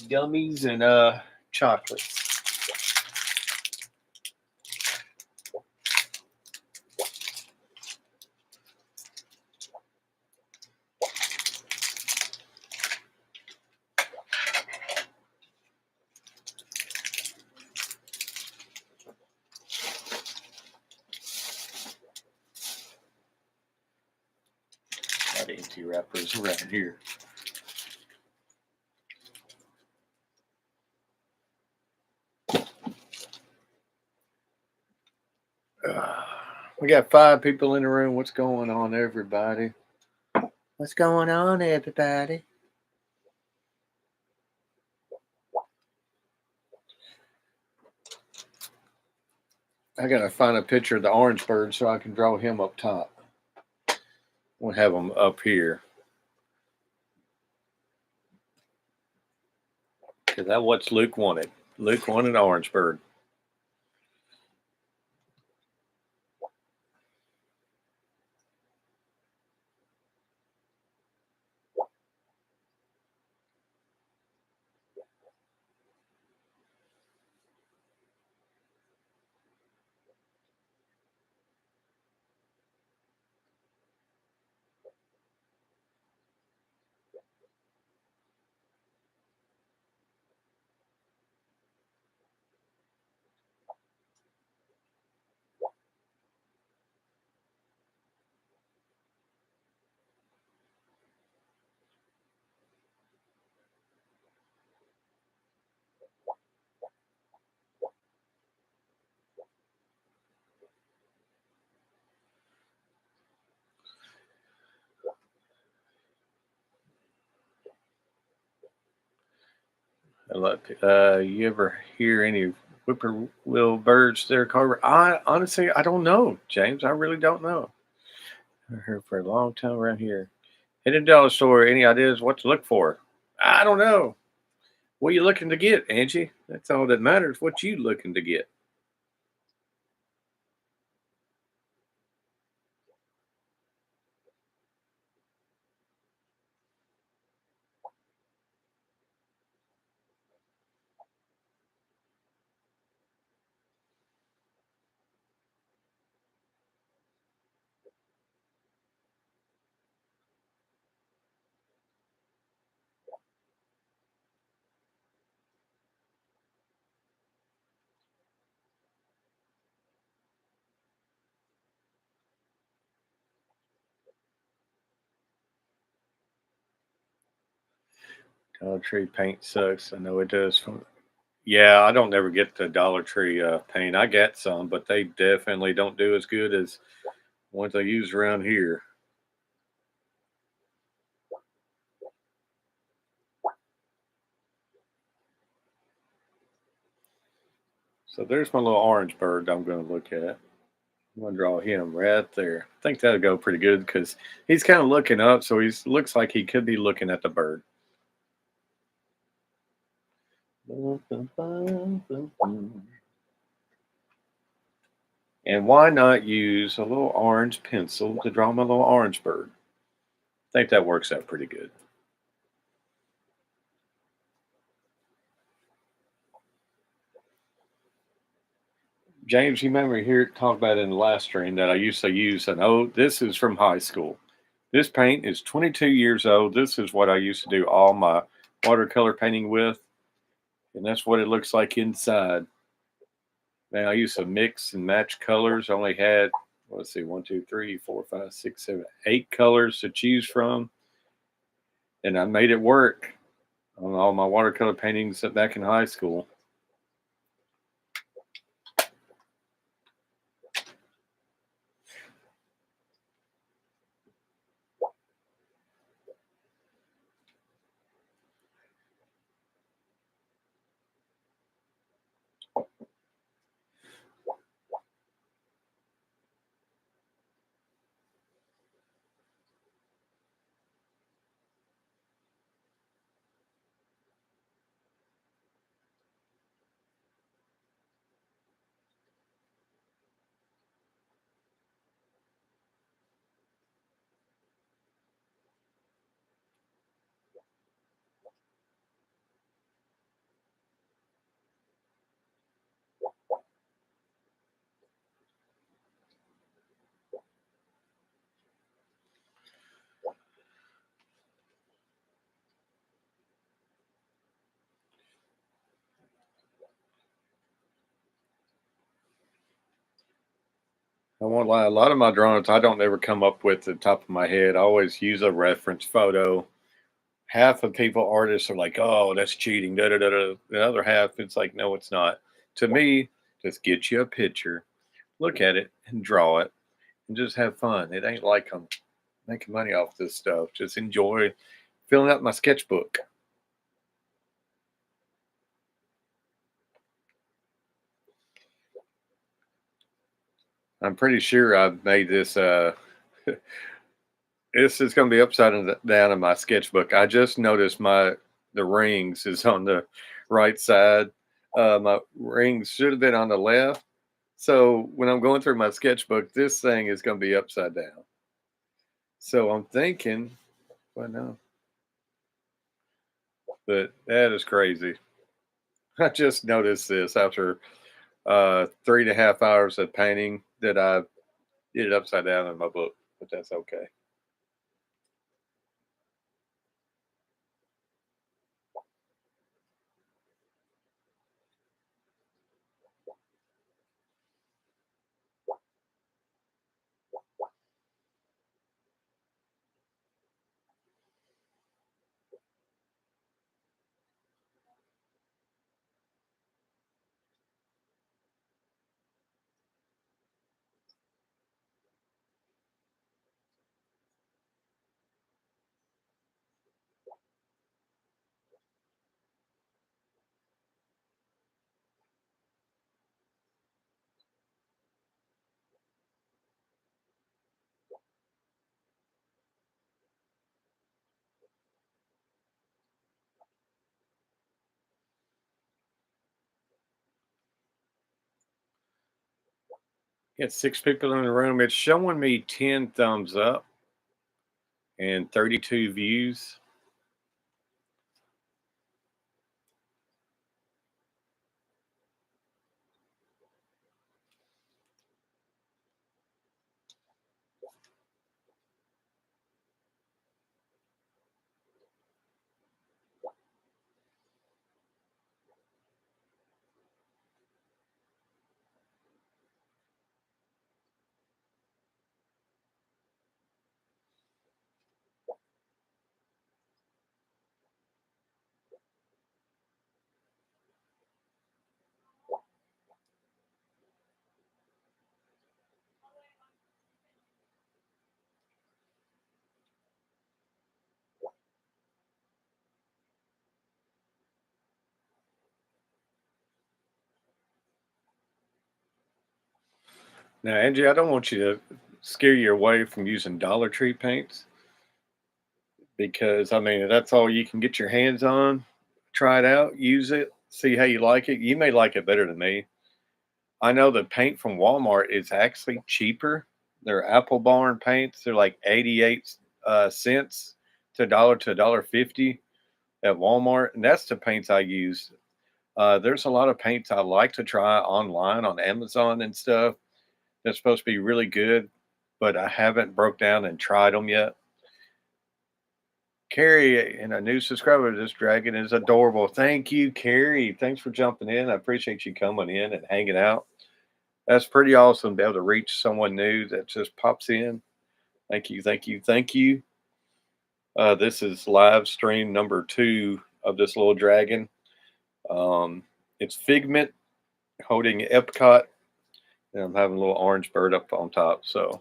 Gummies and chocolates. safety wrappers around here. We got 5 people in the room. What's going on, everybody? What's going on, everybody? I gotta find a picture of the orange bird so I can draw him up top. We'll have him up here. Because that's what Luke wanted. Luke wanted an orange bird. You ever hear any whippoorwill birds there, Carver? I honestly, I don't know, James. I really don't know. I've heard for a long time around here. Hidden dollar store. Any ideas what to look for? I don't know. What are you looking to get, Angie? That's all that matters. What you looking to get? Dollar Tree paint sucks. I know it does. Yeah, I don't ever get the Dollar Tree paint. I get some, but they definitely don't do as good as ones I use around here. So there's my little orange bird I'm going to look at. I'm going to draw him right there. I think that'll go pretty good because he's kind of looking up, so he looks like he could be looking at the bird. And why not use a little orange pencil to draw my little orange bird? I think that works out pretty good. James, you remember here talk about in the last stream that I used to use an this is from high school. This paint is 22 years old. This is what I used to do all my watercolor painting with. And that's what it looks like inside. Man, I used to mix and match colors. I only had, let's see, 8 colors to choose from. And I made it work on all my watercolor paintings back in high school. I won't lie, a lot of my drawings I don't ever come up with the top of my head. I always use a reference photo. Half of people, artists, are like, "Oh, that's cheating." Da da da da. The other half, it's like, no, it's not. To me, just get you a picture, look at it, and draw it, and just have fun. It ain't like I'm making money off this stuff. Just enjoy filling out my sketchbook. I'm pretty sure I've made this. This is going to be down in my sketchbook. I just noticed the rings is on the right side. My rings should have been on the left. So when I'm going through my sketchbook, this thing is going to be upside down. So I'm thinking, well, no, but that is crazy. I just noticed this after 3.5 hours of painting that I did it upside down in my book, but that's okay. Got 6 people in the room. It's showing me 10 thumbs up and 32 views. Now, Angie, I don't want you to scare you away from using Dollar Tree paints because, I mean, that's all you can get your hands on. Try it out, use it, see how you like it. You may like it better than me. I know the paint from Walmart is actually cheaper. They're Apple Barn paints. They're like 88 cents to a dollar 50 at Walmart, and that's the paints I use. There's a lot of paints I like to try online on Amazon and stuff. That's supposed to be really good, but I haven't broke down and tried them yet. Carrie and a new subscriber, this dragon is adorable. Thank you, Carrie. Thanks for jumping in. I appreciate you coming in and hanging out. That's pretty awesome to be able to reach someone new that just pops in. Thank you, thank you, thank you. This is live stream number 2 of this little dragon. It's Figment holding Epcot, and I'm having a little orange bird up on top. So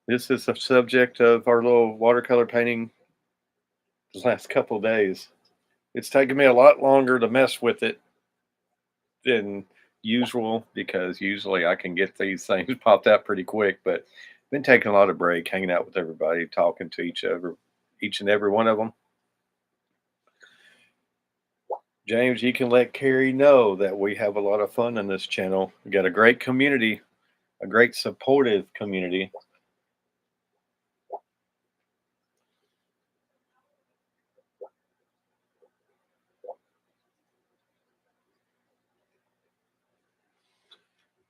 this is the subject of our little watercolor painting the last couple of days. It's taken me a lot longer to mess with it than usual because usually I can get these things popped out pretty quick, but been taking a lot of break, hanging out with everybody, talking to each and every one of them. James, you can let Carrie know that we have a lot of fun in this channel. We got a great community, a great supportive community.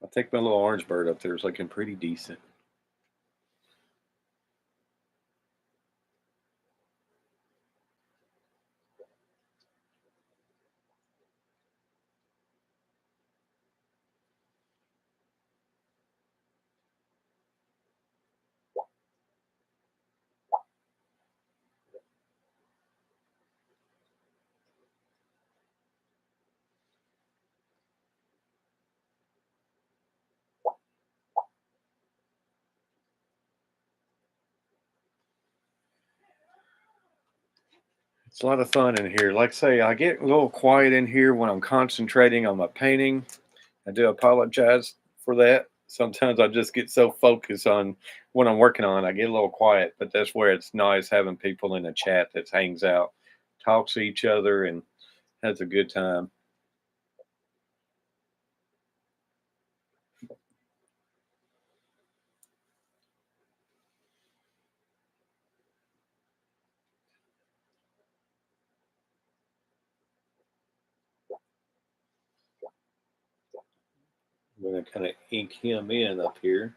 I think my little orange bird up there is looking pretty decent. It's a lot of fun in here. Like I say, I get a little quiet in here when I'm concentrating on my painting. I do apologize for that. Sometimes I just get so focused on what I'm working on, I get a little quiet. But that's where it's nice having people in the chat that hangs out, talks to each other, and has a good time. I'm going to kind of ink him in up here.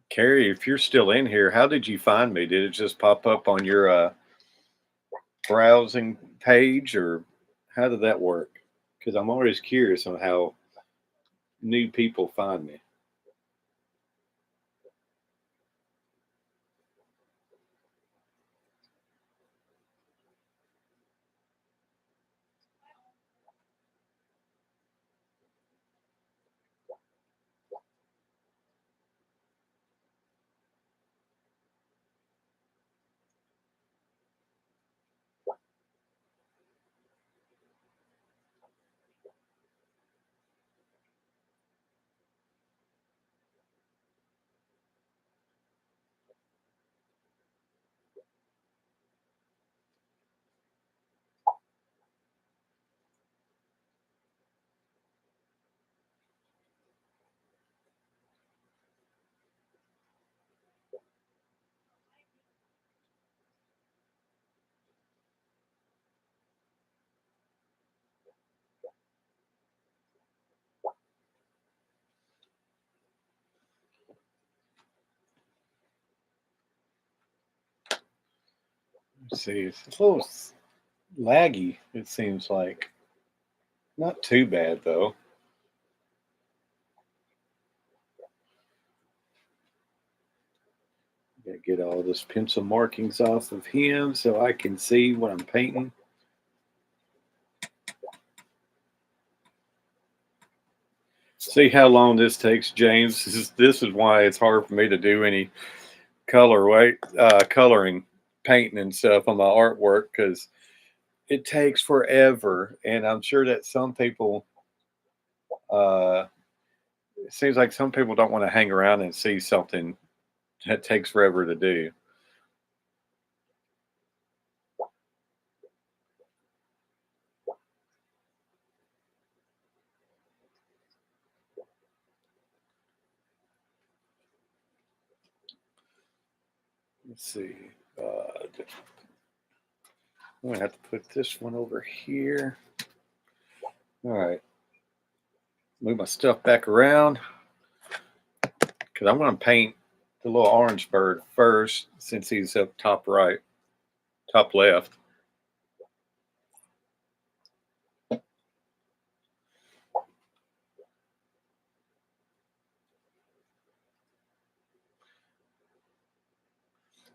Carrie, if you're still in here, how did you find me? Did it just pop up on your browsing page, or how did that work? Because I'm always curious on how new people find me. Let's see, it's a little laggy, it seems like. Not too bad, though. Gotta get all this pencil markings off of him so I can see what I'm painting. See how long this takes, James. This is why it's hard for me to do any coloring, painting, and stuff on my artwork, because it takes forever. And I'm sure that some people, uh, it seems like some people don't want to hang around and see something that takes forever to do. Let's see. I'm gonna have to put this one over here. All right. Move my stuff back around because I'm going to paint the little orange bird first since he's up top right, top left.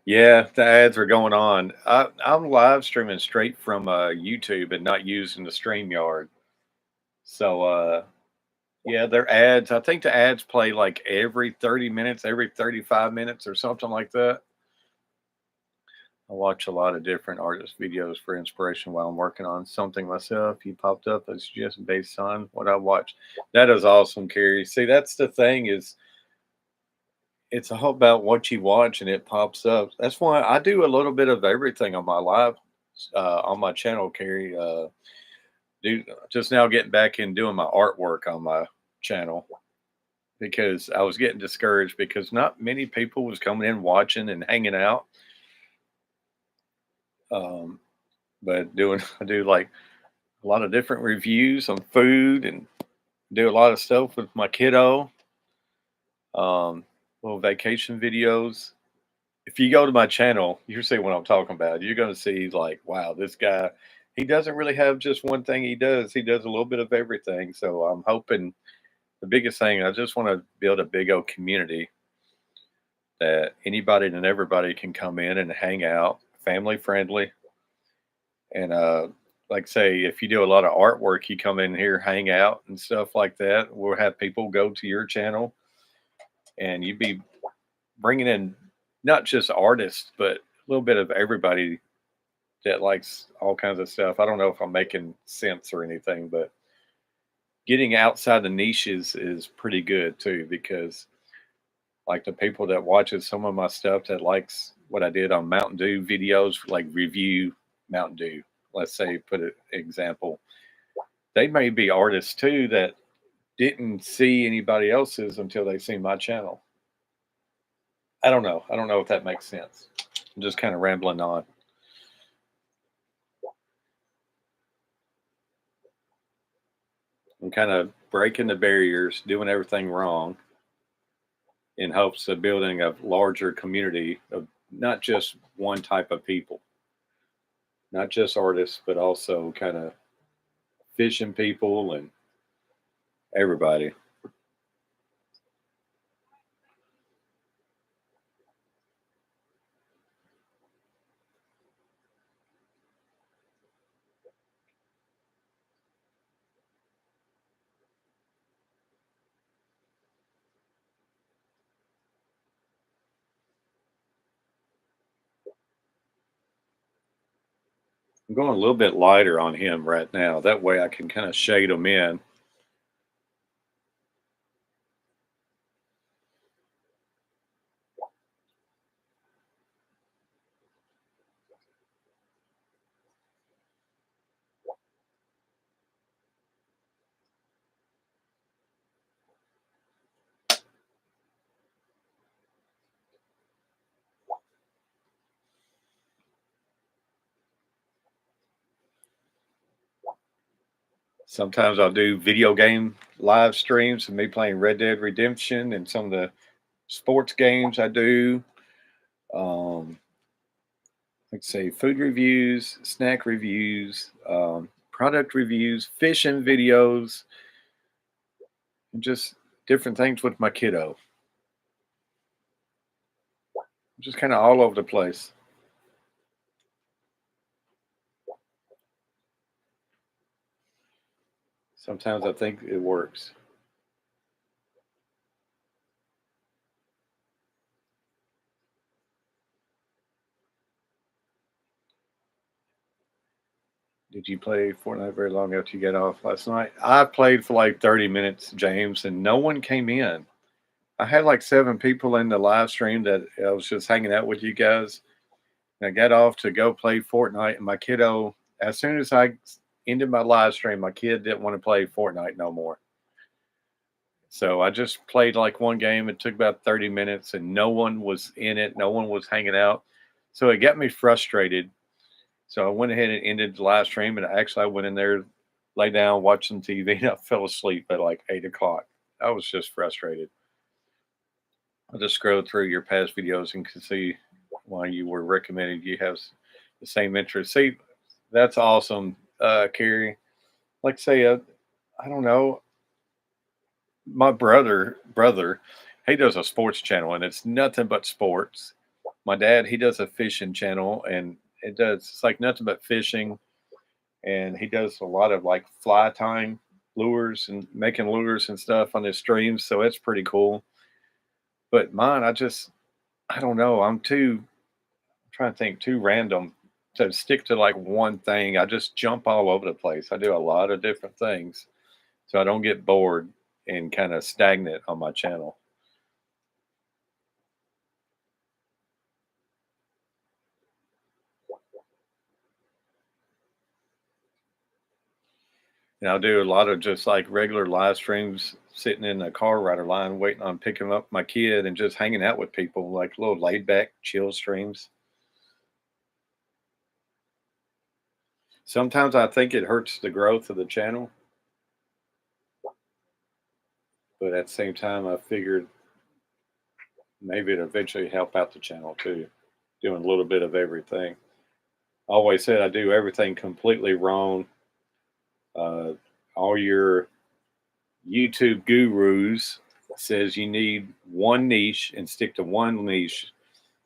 Yeah, the ads are going on. I'm live streaming straight from YouTube and not using the StreamYard. So, yeah, their ads, I think the ads play like every 30 minutes, every 35 minutes or something like that. I watch a lot of different artist videos for inspiration while I'm working on something myself. You popped up as just based on what I watched. That is awesome, Carrie. See, that's the thing is it's all about what you watch and it pops up. That's why I do a little bit of everything on my live on my channel, Carrie. Do just now getting back in doing my artwork on my channel because I was getting discouraged because not many people was coming in watching and hanging out. Um, but doing I do like a lot of different reviews on food and do a lot of stuff with my kiddo. Um, Little vacation videos. If you go to my channel, you see what I'm talking about. You're going to see like, wow, this guy, he doesn't really have just one thing he does. He does a little bit of everything. So I'm hoping The biggest thing, I just want to build a big old community that anybody and everybody can come in and hang out, family friendly. And like say, if you do a lot of artwork, you come in here, hang out and stuff like that. We'll have people go to your channel, and you be bringing in not just artists, but a little bit of everybody that likes all kinds of stuff. I don't know if I'm making sense or anything, but getting outside the niches is pretty good too, because like the people that watches some of my stuff that likes what I did on Mountain Dew videos, like review Mountain Dew, let's say, put an example, they may be artists too that didn't see anybody else's until they see my channel. I don't know. I don't know if that makes sense. I'm just kind of rambling on. I'm kind of breaking the barriers, doing everything wrong in hopes of building a larger community of not just one type of people, not just artists, but also kind of fishing people and everybody. I'm going a little bit lighter on him right now. That way I can kind of shade him in. Sometimes I'll do video game live streams of me playing Red Dead Redemption and some of the sports games I do. Um, let's say food reviews, snack reviews, product reviews, fishing videos, and just different things with my kiddo. Just kind of all over the place. Sometimes I think it works. Did you play Fortnite very long after you got off last night? I played for like 30 minutes, James, and no one came in. I had like 7 people in the live stream that I was just hanging out with you guys. And I got off to go play Fortnite, and my kiddo, as soon as I ended my live stream, my kid didn't want to play Fortnite no more. So I just played like one game. It took about 30 minutes, and no one was in it. No one was hanging out. So it got me frustrated. So I went ahead and ended the live stream, and actually I went in there, lay down, watched some TV, and I fell asleep at like 8 o'clock. I was just frustrated. I just scrolled through your past videos and could see why you were recommended. You have the same interest. See, that's awesome, Carrie. Like say, I don't know, my brother, he does a sports channel, and it's nothing but sports. My dad, he does a fishing channel, and it's like nothing but fishing, and he does a lot of like fly tying lures and making lures and stuff on his streams. So it's pretty cool. But mine, I don't know. Trying to think too random to stick to like one thing. I just jump all over the place. I do a lot of different things, so I don't get bored and kind of stagnant on my channel. And I'll do a lot of just like regular live streams, sitting in a car rider line, waiting on picking up my kid and just hanging out with people, like little laid back, chill streams. Sometimes I think it hurts the growth of the channel, but at the same time, I figured maybe it'd eventually help out the channel too, doing a little bit of everything. I always said I do everything completely wrong. Uh, all your YouTube gurus says you need one niche and stick to one niche.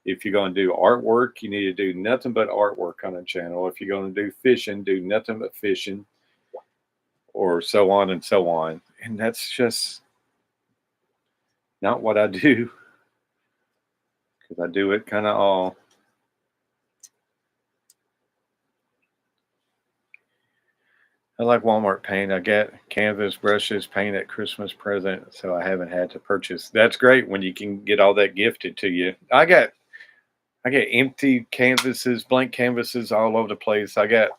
If you're going to do artwork, you need to do nothing but artwork on a channel. If you're going to do fishing, do nothing but fishing, or so on and so on. And that's just not what I do, because I do it kind of all. I like Walmart paint. I get canvas, brushes, paint at Christmas present, so I haven't had to purchase. That's great when you can get all that gifted to you. I get empty canvases, blank canvases all over the place. I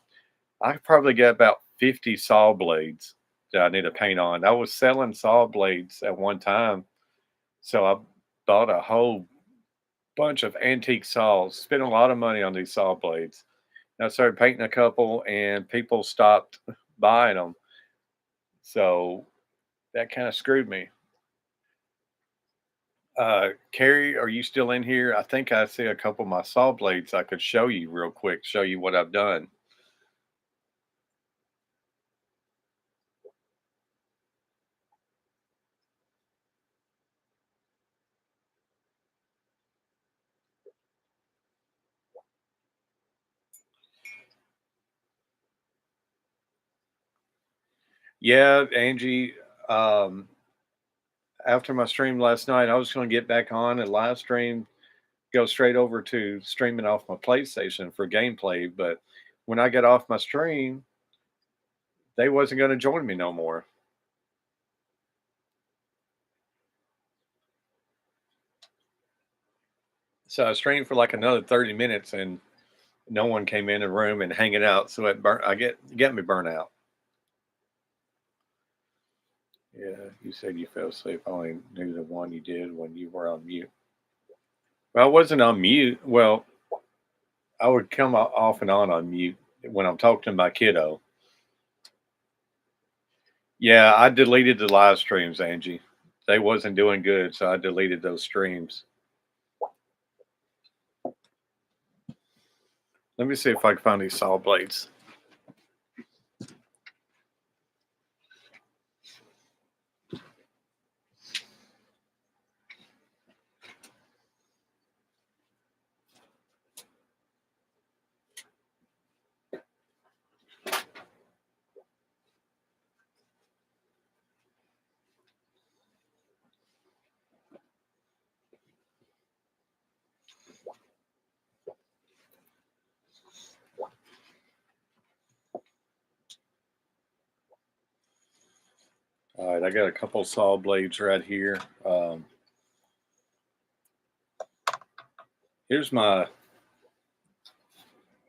probably got about 50 saw blades that I need to paint on. I was selling saw blades at one time, so I bought a whole bunch of antique saws, spent a lot of money on these saw blades. And I started painting a couple, and people stopped buying them. So that kind of screwed me. Carrie, are you still in here? I think I see a couple of my saw blades I could show you real quick, show you what I've done. Yeah, Angie. Um, After my stream last night, I was going to get back on and live stream, go straight over to streaming off my PlayStation for gameplay. But when I got off my stream, they wasn't going to join me no more. So I streamed for like another 30 minutes, and no one came in the room and hanging out. So it got me burnt out. Yeah, you said you fell asleep. I only knew the one you did when you were on mute. Well, I wasn't on mute. Well, I would come off and on mute when I'm talking to my kiddo. Yeah, I deleted the live streams, Angie. They wasn't doing good, so I deleted those streams. Let me see if I can find these saw blades. All right, I got a couple saw blades right here. Here's my,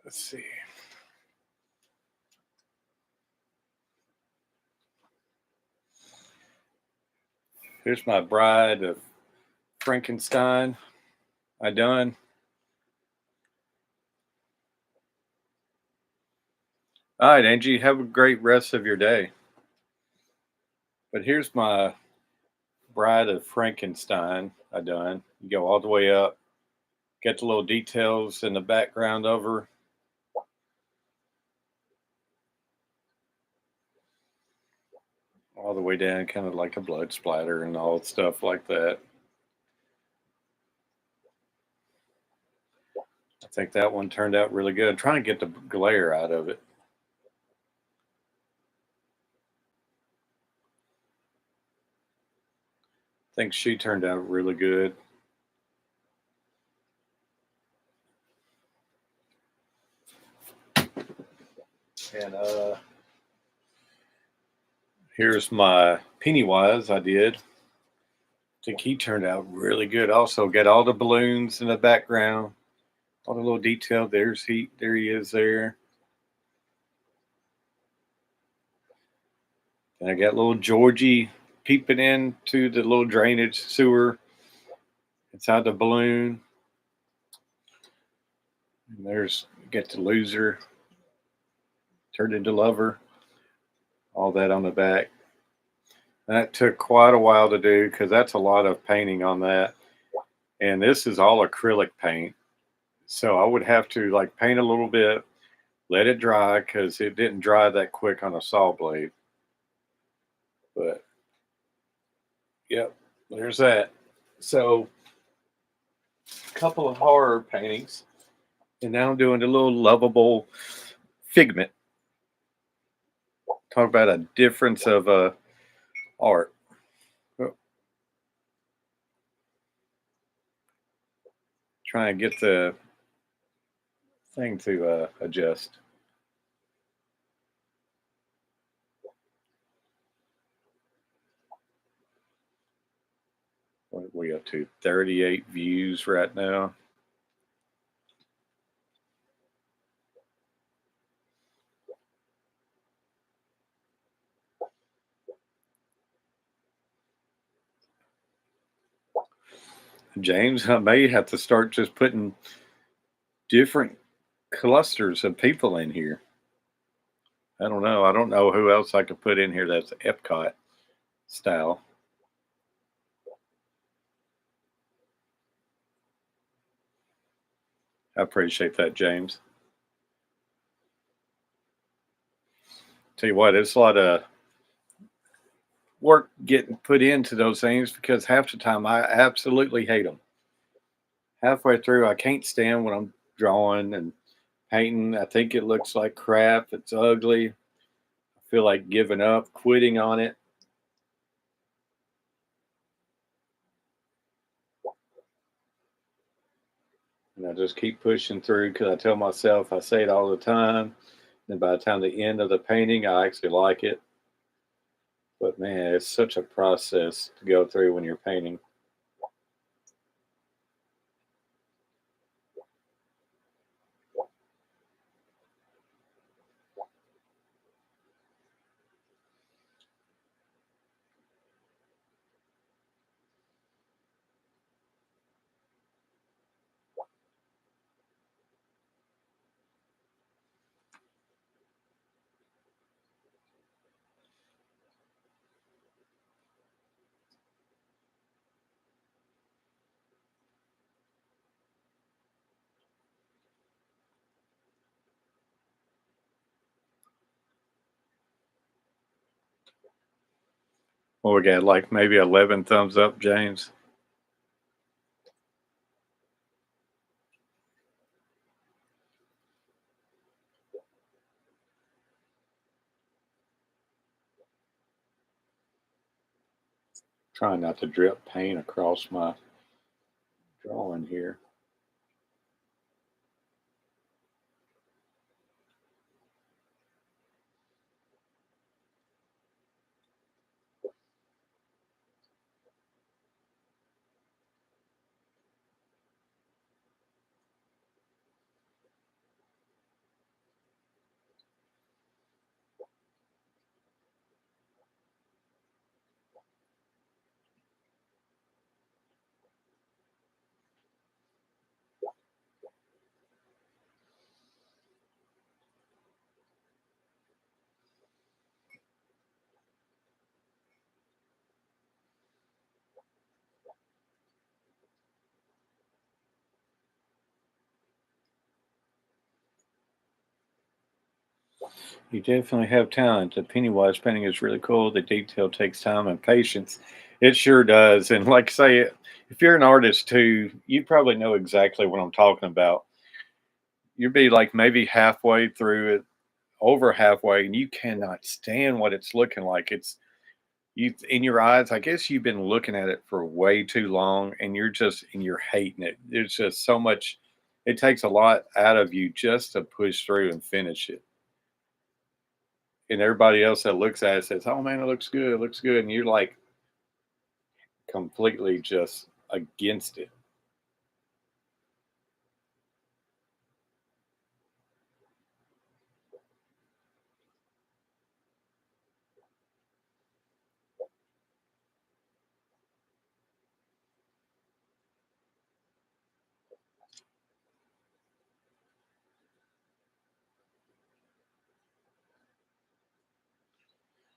let's see. Here's my Bride of Frankenstein. I done. All right, Angie, have a great rest of your day. But here's my Bride of Frankenstein. I done. You go all the way up. Get the little details in the background over. All the way down, kind of like a blood splatter and all stuff like that. I think that one turned out really good. I'm trying to get the glare out of it. I think she turned out really good. And here's my Pennywise I did. I think he turned out really good. Also, got all the balloons in the background, all the little detail. There he is there. And I got little Georgie peeping into the little drainage sewer inside the balloon. And there's get the loser turned into lover. All that on the back. That took quite a while to do because that's a lot of painting on that. And this is all acrylic paint. So I would have to like paint a little bit, let it dry because it didn't dry that quick on a saw blade. But Yep, there's that. So, a couple of horror paintings, and now I'm doing a little lovable Figment. Talk about a difference of art. Oh, try and get the thing to adjust. What are we up to? 38 views right now. James, I may have to start just putting different clusters of people in here. I don't know. I don't know who else I could put in here that's Epcot style. I appreciate that, James. Tell you what, it's a lot of work getting put into those things because half the time I absolutely hate them. Halfway through, I can't stand when I'm drawing and painting. I think it looks like crap. It's ugly. I feel like giving up, quitting on it. And I just keep pushing through because I tell myself, I say it all the time. And by the time the end of the painting, I actually like it. But man, it's such a process to go through when you're painting. Well, we got like maybe 11 thumbs up, James. Trying not to drip paint across my drawing here. You definitely have talent. The Pennywise painting is really cool. The detail takes time and patience. It sure does. And like I say, if you're an artist too, you probably know exactly what I'm talking about. You'll be like maybe halfway through it, over halfway, and you cannot stand what it's looking like. It's you in your eyes. I guess you've been looking at it for way too long, and you're hating it. There's just so much. It takes a lot out of you just to push through and finish it. And everybody else that looks at it says, "Oh man, it looks good," and you're like completely just against it.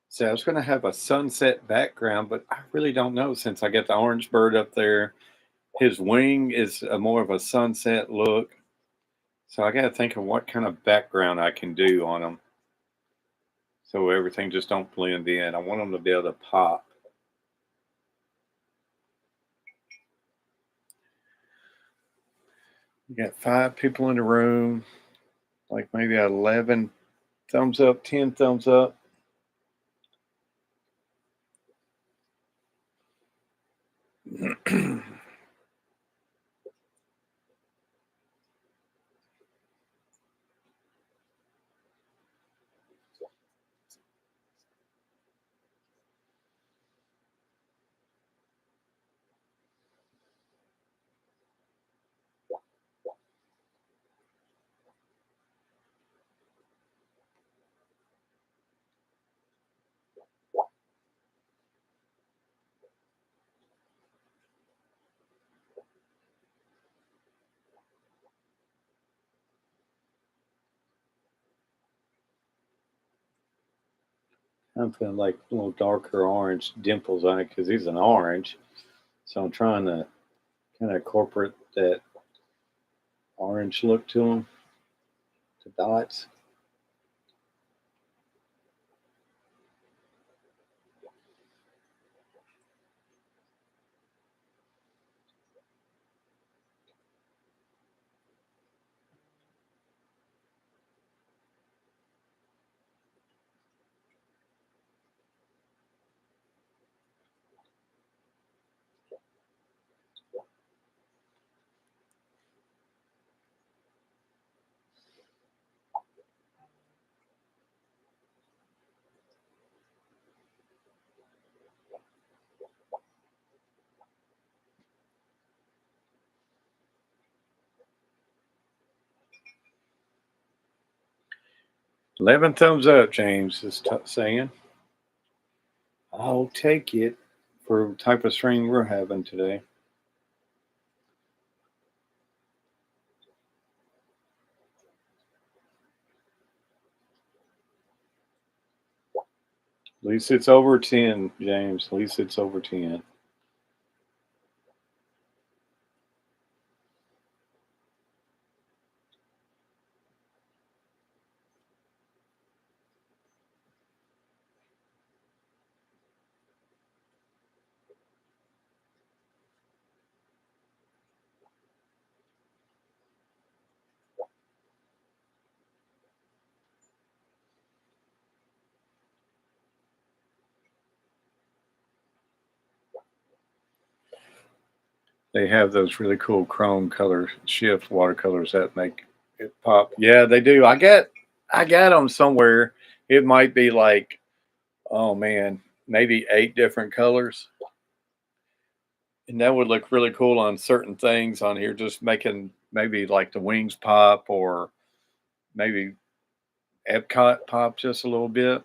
So I was going to have a sunset background, but I really don't know since I got the orange bird up there. His wing is a more of a sunset look, so I got to think of what kind of background I can do on them so everything just don't blend in. I want them to be able to pop. You got 5 people in the room, like maybe 11 thumbs up, 10 thumbs up. I'm putting like little darker orange dimples on it because he's an orange. So I'm trying to kind of incorporate that orange look to him, the dots. 11 thumbs up, James is saying. I'll take it for the type of stream we're having today. At least it's over 10, James. At least it's over 10. They have those really cool chrome color shift watercolors that make it pop. Yeah, they do. I got them somewhere. It might be like, oh man, maybe 8 different colors. And that would look really cool on certain things on here, just making maybe like the wings pop or maybe Epcot pop just a little bit.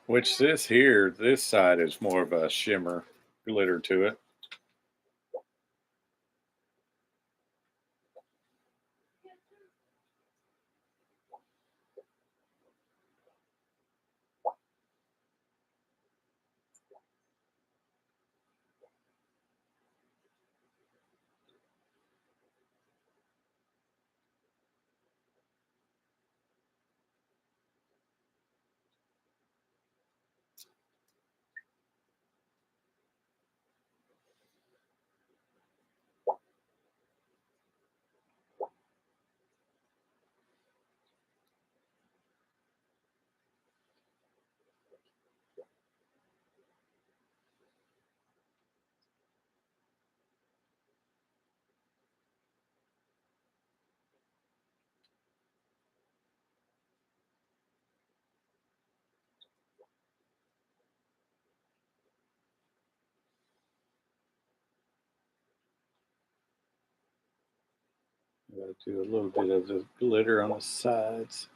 Which this here, this side is more of a shimmer glitter to it. I'm going to do a little bit of the glitter on the sides.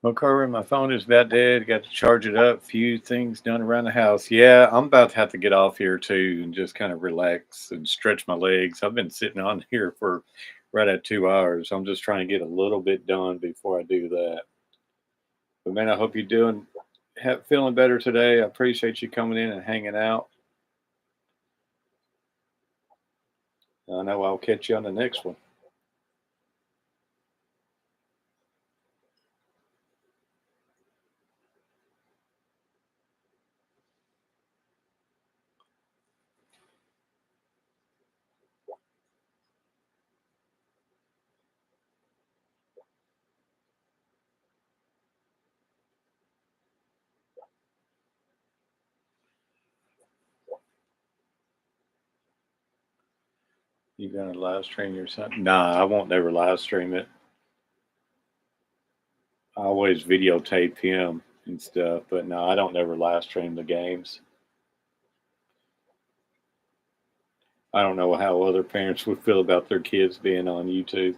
Well, Carver, my phone is about dead. Got to charge it up. Few things done around the house. Yeah, I'm about to have to get off here too and just kind of relax and stretch my legs. I've been sitting on here for right at 2 hours. I'm just trying to get a little bit done before I do that. But man, I hope you're feeling better today. I appreciate you coming in and hanging out. I know I'll catch you on the next one. You gonna live stream your son? Nah, I won't never live stream it. I always videotape him and stuff, but no, I don't never live stream the games. I don't know how other parents would feel about their kids being on YouTube.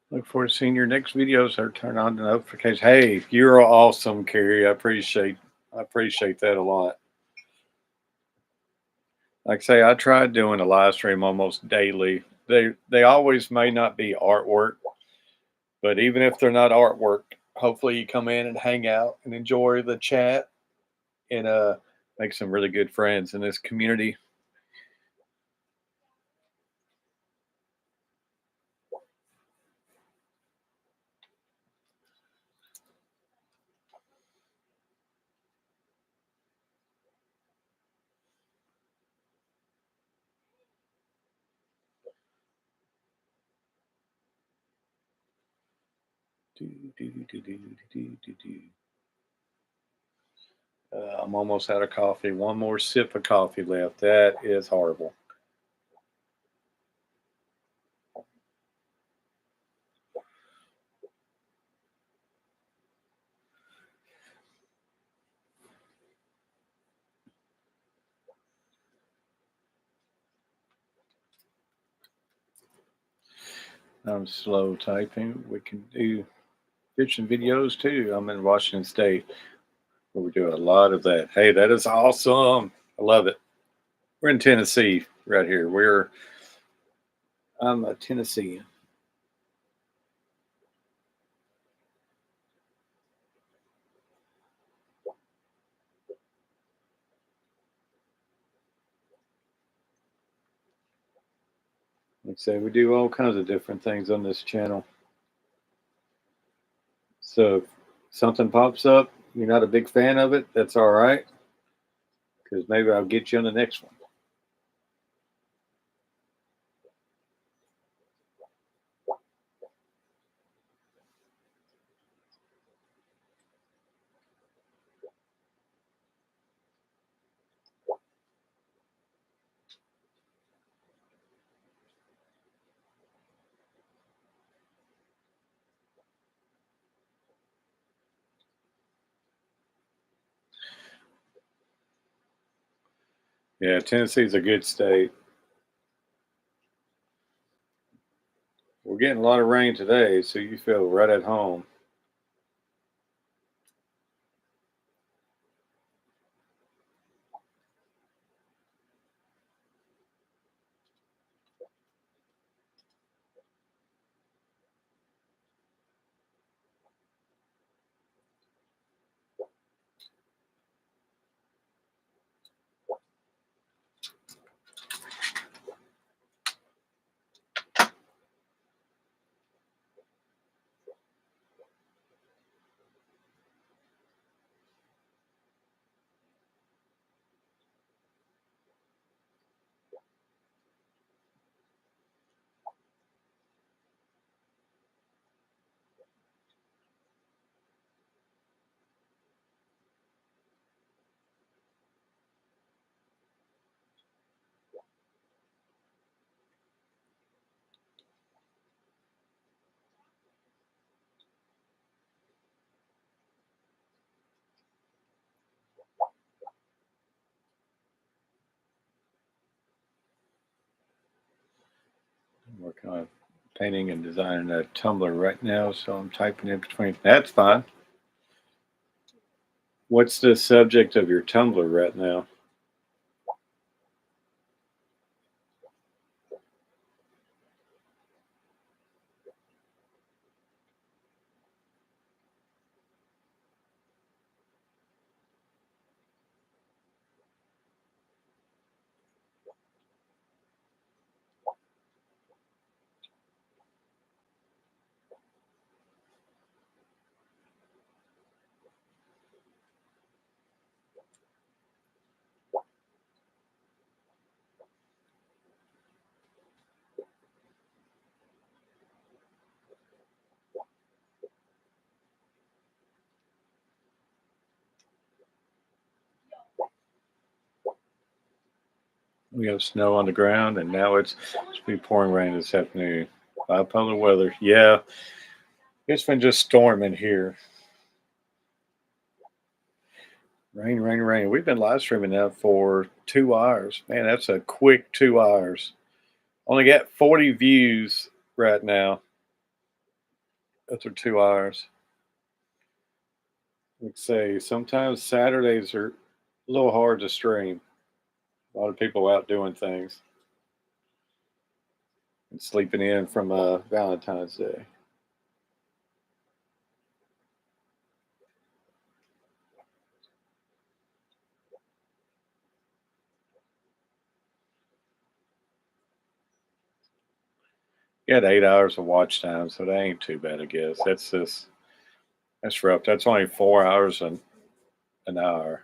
Look forward to seeing your next videos or turn on the notifications. Hey, you're awesome, Carrie. I appreciate that a lot. Like I say, I tried doing a live stream almost daily. They always may not be artwork, but even if they're not artwork, hopefully you come in and hang out and enjoy the chat and make some really good friends in this community. Do, do, do, do, do, do, do. I'm almost out of coffee. One more sip of coffee left. That is horrible. I'm slow typing. We can do fiction videos too. I'm in Washington State where we do a lot of that. Hey, that is awesome. I love it. We're in Tennessee right here. I'm a Tennessean. Like I say, we do all kinds of different things on this channel. So if something pops up, you're not a big fan of it, that's all right. Because maybe I'll get you on the next one. Yeah, Tennessee's a good state. We're getting a lot of rain today, so you feel right at home. I'm working on painting and designing a tumbler right now, so I'm typing in between. That's fine. What's the subject of your tumbler right now? We have snow on the ground, and now it's supposed to be pouring rain this afternoon. Bipolar weather. Yeah, it's been just storming here. Rain, rain, rain. We've been live streaming now for 2 hours. Man, that's a quick 2 hours. Only got 40 views right now after 2 hours. Like say, sometimes Saturdays are a little hard to stream. A lot of people out doing things and sleeping in from Valentine's Day. You had 8 hours of watch time, so that ain't too bad, I guess. That's rough. That's only 4 hours and an hour.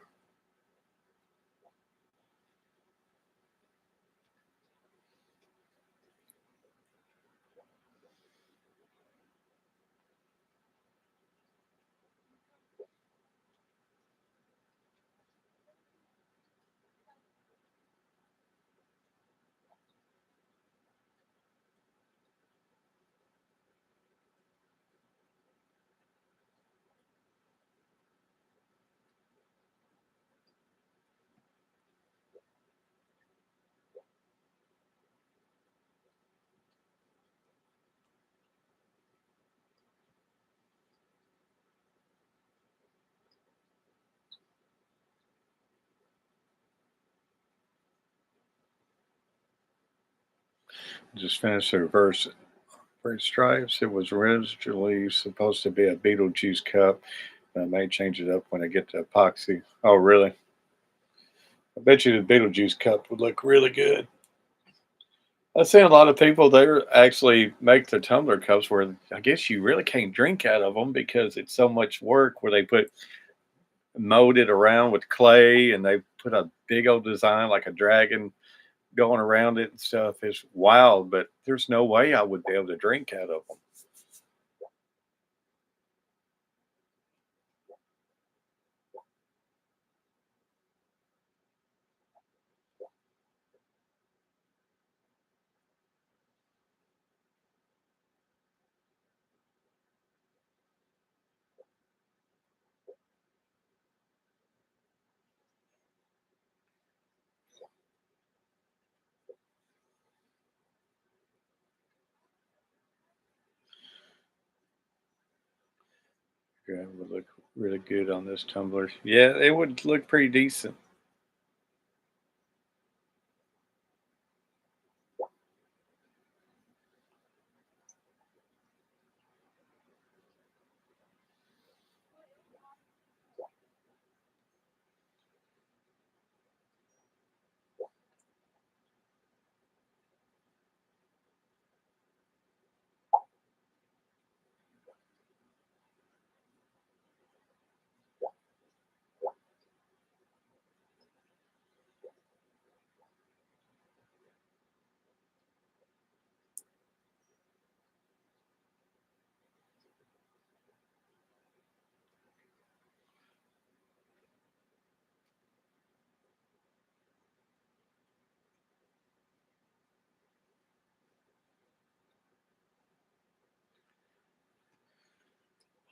Just finished the reverse stripes. It was originally supposed to be a Beetlejuice cup. I may change it up when I get to epoxy. Oh, really? I bet you the Beetlejuice cup would look really good. I've seen a lot of people there actually make the tumbler cups where I guess you really can't drink out of them because it's so much work where they put mold it around with clay and they put a big old design like a dragon going around it and stuff. It's wild, but there's no way I would be able to drink out of them. Yeah, it would look really good on this tumbler. Yeah, it would look pretty decent.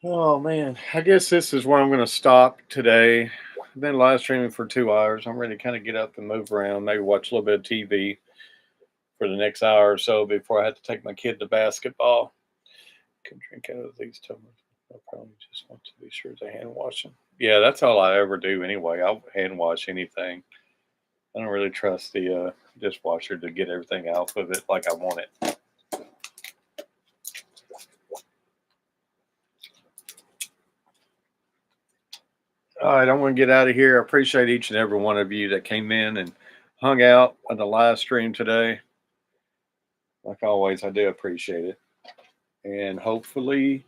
Oh man, I guess this is where I'm going to stop today. I've been live streaming for 2 hours. I'm ready to kind of get up and move around, maybe watch a little bit of TV for the next hour or so before I have to take my kid to basketball. Can drink out of these tumblers. I probably just want to be sure to hand wash them. Yeah, that's all I ever do anyway. I'll hand wash anything. I don't really trust the dishwasher to get everything out of it like I want it. All right, I'm going to get out of here. I appreciate each and every one of you that came in and hung out on the live stream today. Like always, I do appreciate it. And hopefully,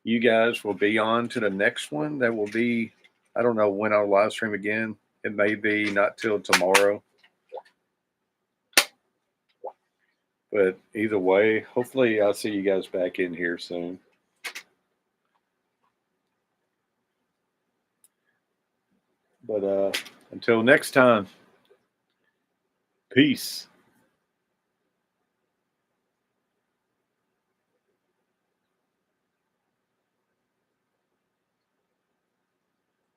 you guys will be on to the next one. That will be, I don't know when I'll live stream again. It may be not till tomorrow. But either way, hopefully, I'll see you guys back in here soon. But until next time, peace.